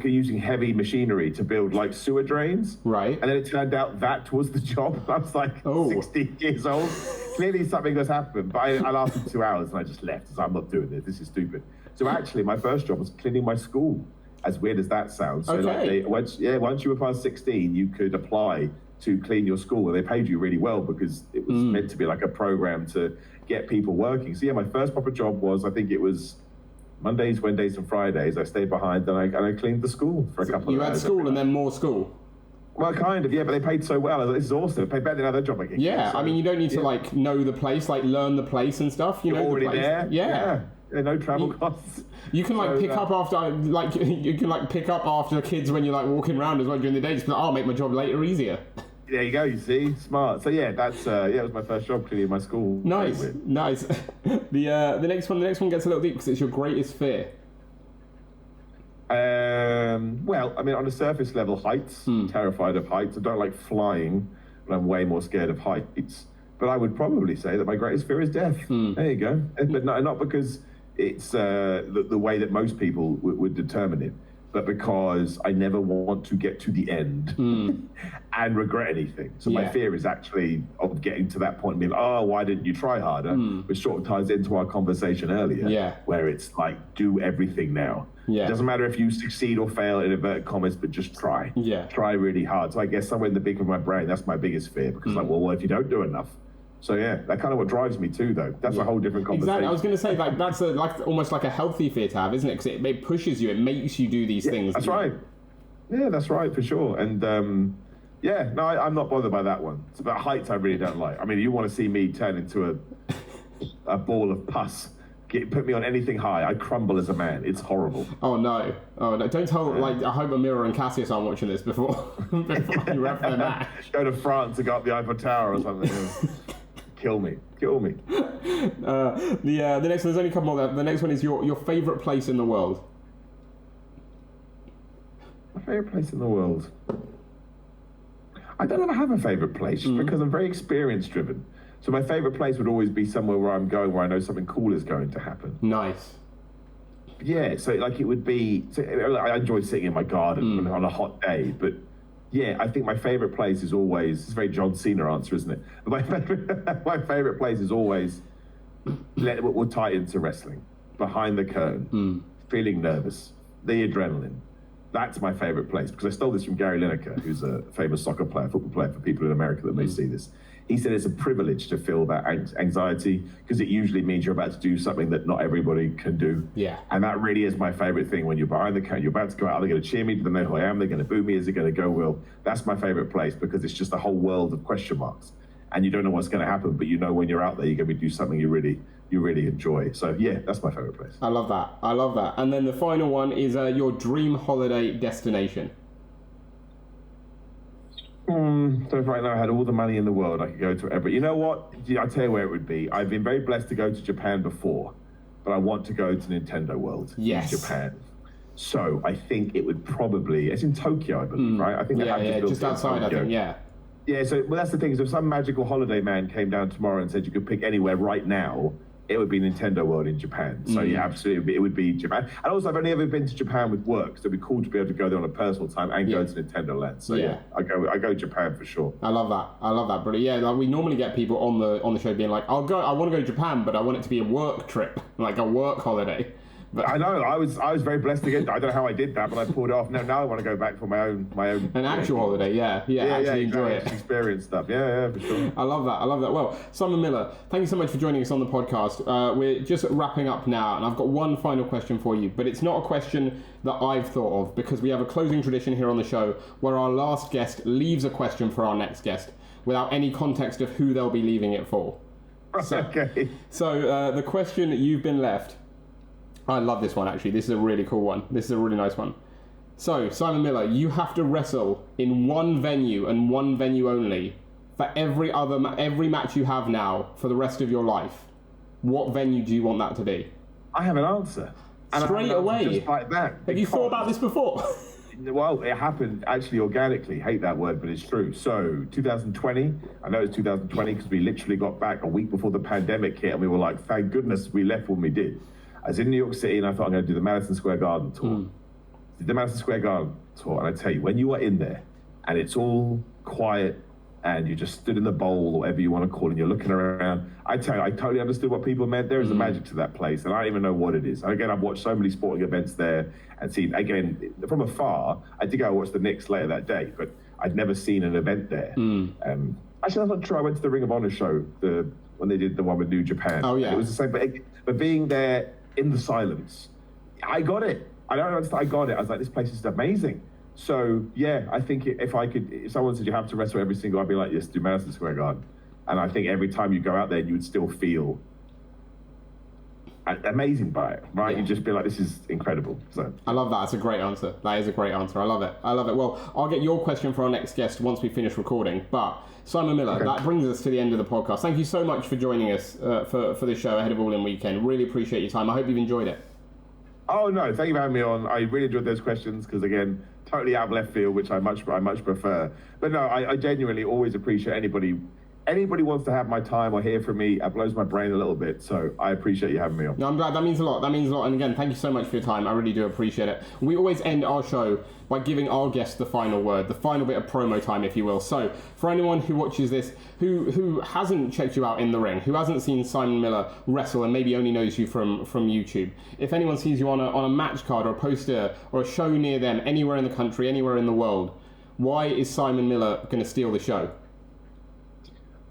using heavy machinery to build like sewer drains. Right. And then it turned out that was the job. I was like 16 years old. Clearly something has happened, but I lasted 2 hours and I just left. So I'm not doing this. This is stupid. So actually my first job was cleaning my school. As weird as that sounds. So once you were past 16, you could apply to clean your school, and they paid you really well because it was meant to be like a program to get people working. So yeah, my first proper job was, I think it was Mondays, Wednesdays, and Fridays. I stayed behind and I cleaned the school for a couple of hours. You had school and then more school? Well, kind of, yeah, but they paid so well. This is awesome. They paid better than other job I get. Yeah, so, I mean, you don't need to know the place, learn the place and stuff. You're know already the place. there. Yeah. No travel costs. You can pick up after kids when you're walking around as well during the day. Just be I'll make my job later easier. There you go. You see, smart. So yeah, that's it was my first job cleaning my school. Nice. The next one gets a little deep because it's your greatest fear. Well, I mean, on a surface level, heights. Terrified of heights. I don't like flying, but I'm way more scared of heights. But I would probably say that my greatest fear is death. There you go. But not because it's the way that most people would determine it, but because I never want to get to the end and regret anything. So my fear is actually of getting to that point and being, oh, why didn't you try harder? Which sort of ties into our conversation earlier, where it's like, do everything now. It doesn't matter if you succeed or fail in inverted commas, but just try. Try really hard. So I guess somewhere in the back of my brain, that's my biggest fear, because well, if you don't do enough. So yeah, that kind of what drives me too, though. That's a whole different conversation. Exactly. I was going to say that's almost like a healthy fear to have, isn't it? Because it pushes you, it makes you do these things. That's right. Yeah, that's right for sure. And I'm not bothered by that one. It's about heights I really don't like. I mean, you want to see me turn into a ball of pus. Put me on anything high, I crumble as a man. It's horrible. Oh no! Don't tell. I hope Amira and Cassius aren't watching this before you wrap their match. Go to France and go up the Eiffel Tower or something. Kill me. The next one, there's only a couple more. The next one is your favourite place in the world. My favourite place in the world. I don't ever have a favourite place just because I'm very experience driven. So my favourite place would always be somewhere where I'm going, where I know something cool is going to happen. Nice. Yeah, so it would be. So I enjoy sitting in my garden on a hot day, but. Yeah, I think my favourite place is always, it's a very John Cena answer, isn't it? But my favourite place is always, we'll tie into wrestling, behind the curtain, feeling nervous, the adrenaline. That's my favourite place, because I stole this from Gary Lineker, who's a famous football player for people in America that may see this. He said it's a privilege to feel that anxiety, because it usually means you're about to do something that not everybody can do. Yeah. And that really is my favorite thing. When you're behind the curtain, you're about to go out, are they going to cheer me? Do they know who I am? They're going to boo me? Is it going to go well? That's my favorite place, because it's just a whole world of question marks. And you don't know what's going to happen, but you know when you're out there, you're going to do something you really enjoy. So yeah, that's my favorite place. I love that. And then the final one is your dream holiday destination. So if right now I had all the money in the world, I could go to every. You know what? I'll tell you where it would be. I've been very blessed to go to Japan before, but I want to go to Nintendo World in Japan. So I think it would probably, it's in Tokyo, I believe, right? I think they have just outside, I think, Yeah, so well, that's the thing. So if some magical holiday man came down tomorrow and said you could pick anywhere right now, it would be Nintendo World in Japan. So yeah, absolutely, it would be Japan. And also, I've only ever been to Japan with work, so it'd be cool to be able to go there on a personal time and go to Nintendo Land. So I go Japan for sure. I love that, but like we normally get people on the show being like, I want to go to Japan, but I want it to be a work trip, like a work holiday. But I know. I was very blessed to get. I don't know how I did that, but I pulled it off. Now I want to go back for my own. An actual holiday, actually enjoy it. Experience stuff. Yeah, for sure. I love that. Well, Simon Miller, thank you so much for joining us on the podcast. We're just wrapping up now, and I've got one final question for you, but it's not a question that I've thought of because we have a closing tradition here on the show where our last guest leaves a question for our next guest without any context of who they'll be leaving it for. Okay. So the question that you've been left. I love this one, actually. This is a really cool one. This is a really nice one. So, Simon Miller, you have to wrestle in one venue and one venue only for every match you have now for the rest of your life. What venue do you want that to be? I have an answer. Straight away? Just like that. Have you thought about this before? Well, it happened actually organically. Hate that word, but it's true. So 2020, I know it's 2020 because we literally got back a week before the pandemic hit and we were like, thank goodness we left when we did. I was in New York City and I thought I'm going to do the Madison Square Garden tour. Did the Madison Square Garden tour, and I tell you, when you are in there and it's all quiet and you just stood in the bowl or whatever you want to call it and you're looking around, I tell you, I totally understood what people meant. There is a magic to that place and I don't even know what it is. And again, I've watched so many sporting events there and seen, again, from afar, I did go watch the Knicks later that day, but I'd never seen an event there. Actually, that's not true. I went to the Ring of Honor show when they did the one with New Japan. Oh, yeah. It was the same, but being there in the silence, I got it. I don't understand. I got it. I was like, this place is amazing. So yeah, I think if someone said you have to wrestle every single, I'd be like, yes, do Madison Square Garden. And I think every time you go out there, you would still feel amazing by it, right? You'd just be like, this is incredible. So I love that. It's a great answer. That is a great answer. I love it. Well, I'll get your question for our next guest once we finish recording. But Simon Miller, that brings us to the end of the podcast. Thank you so much for joining us for this show ahead of All In Weekend. Really appreciate your time. I hope you've enjoyed it. Oh no, thank you for having me on. I really enjoyed those questions because again, totally out of left field, which I much prefer. But no, I genuinely always appreciate anybody wants to have my time or hear from me. It blows my brain a little bit, so I appreciate you having me on. No, I'm glad. That means a lot. And again, thank you so much for your time. I really do appreciate it. We always end our show by giving our guests the final word, the final bit of promo time, if you will. So, for anyone who watches this, who hasn't checked you out in the ring, who hasn't seen Simon Miller wrestle and maybe only knows you from YouTube, if anyone sees you on a match card or a poster or a show near them, anywhere in the country, anywhere in the world, why is Simon Miller going to steal the show?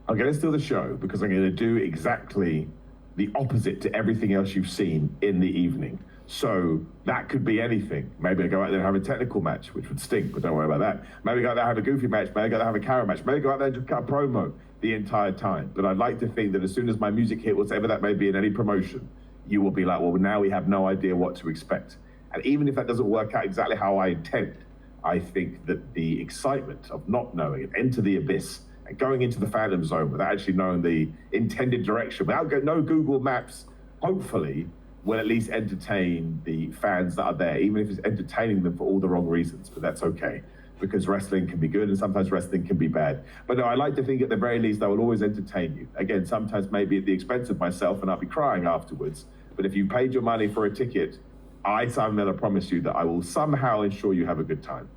I'm going to steal the show because I'm going to do exactly the opposite to everything else you've seen in the evening. So that could be anything. Maybe I go out there and have a technical match, which would stink, but don't worry about that. Maybe go out there and have a goofy match. Maybe go out there and have a carrot match. Maybe go out there and just cut a promo the entire time. But I'd like to think that as soon as my music hit, whatever that may be in any promotion, you will be like, well, now we have no idea what to expect. And even if that doesn't work out exactly how I intend, I think that the excitement of not knowing it, enter the abyss, going into the Phantom Zone without actually knowing the intended direction, no Google Maps, hopefully will at least entertain the fans that are there, even if it's entertaining them for all the wrong reasons, but that's okay, because wrestling can be good and sometimes wrestling can be bad. But no, I like to think at the very least I will always entertain you. Again, sometimes maybe at the expense of myself and I'll be crying afterwards, but if you paid your money for a ticket, I, Simon Miller, promise you that I will somehow ensure you have a good time.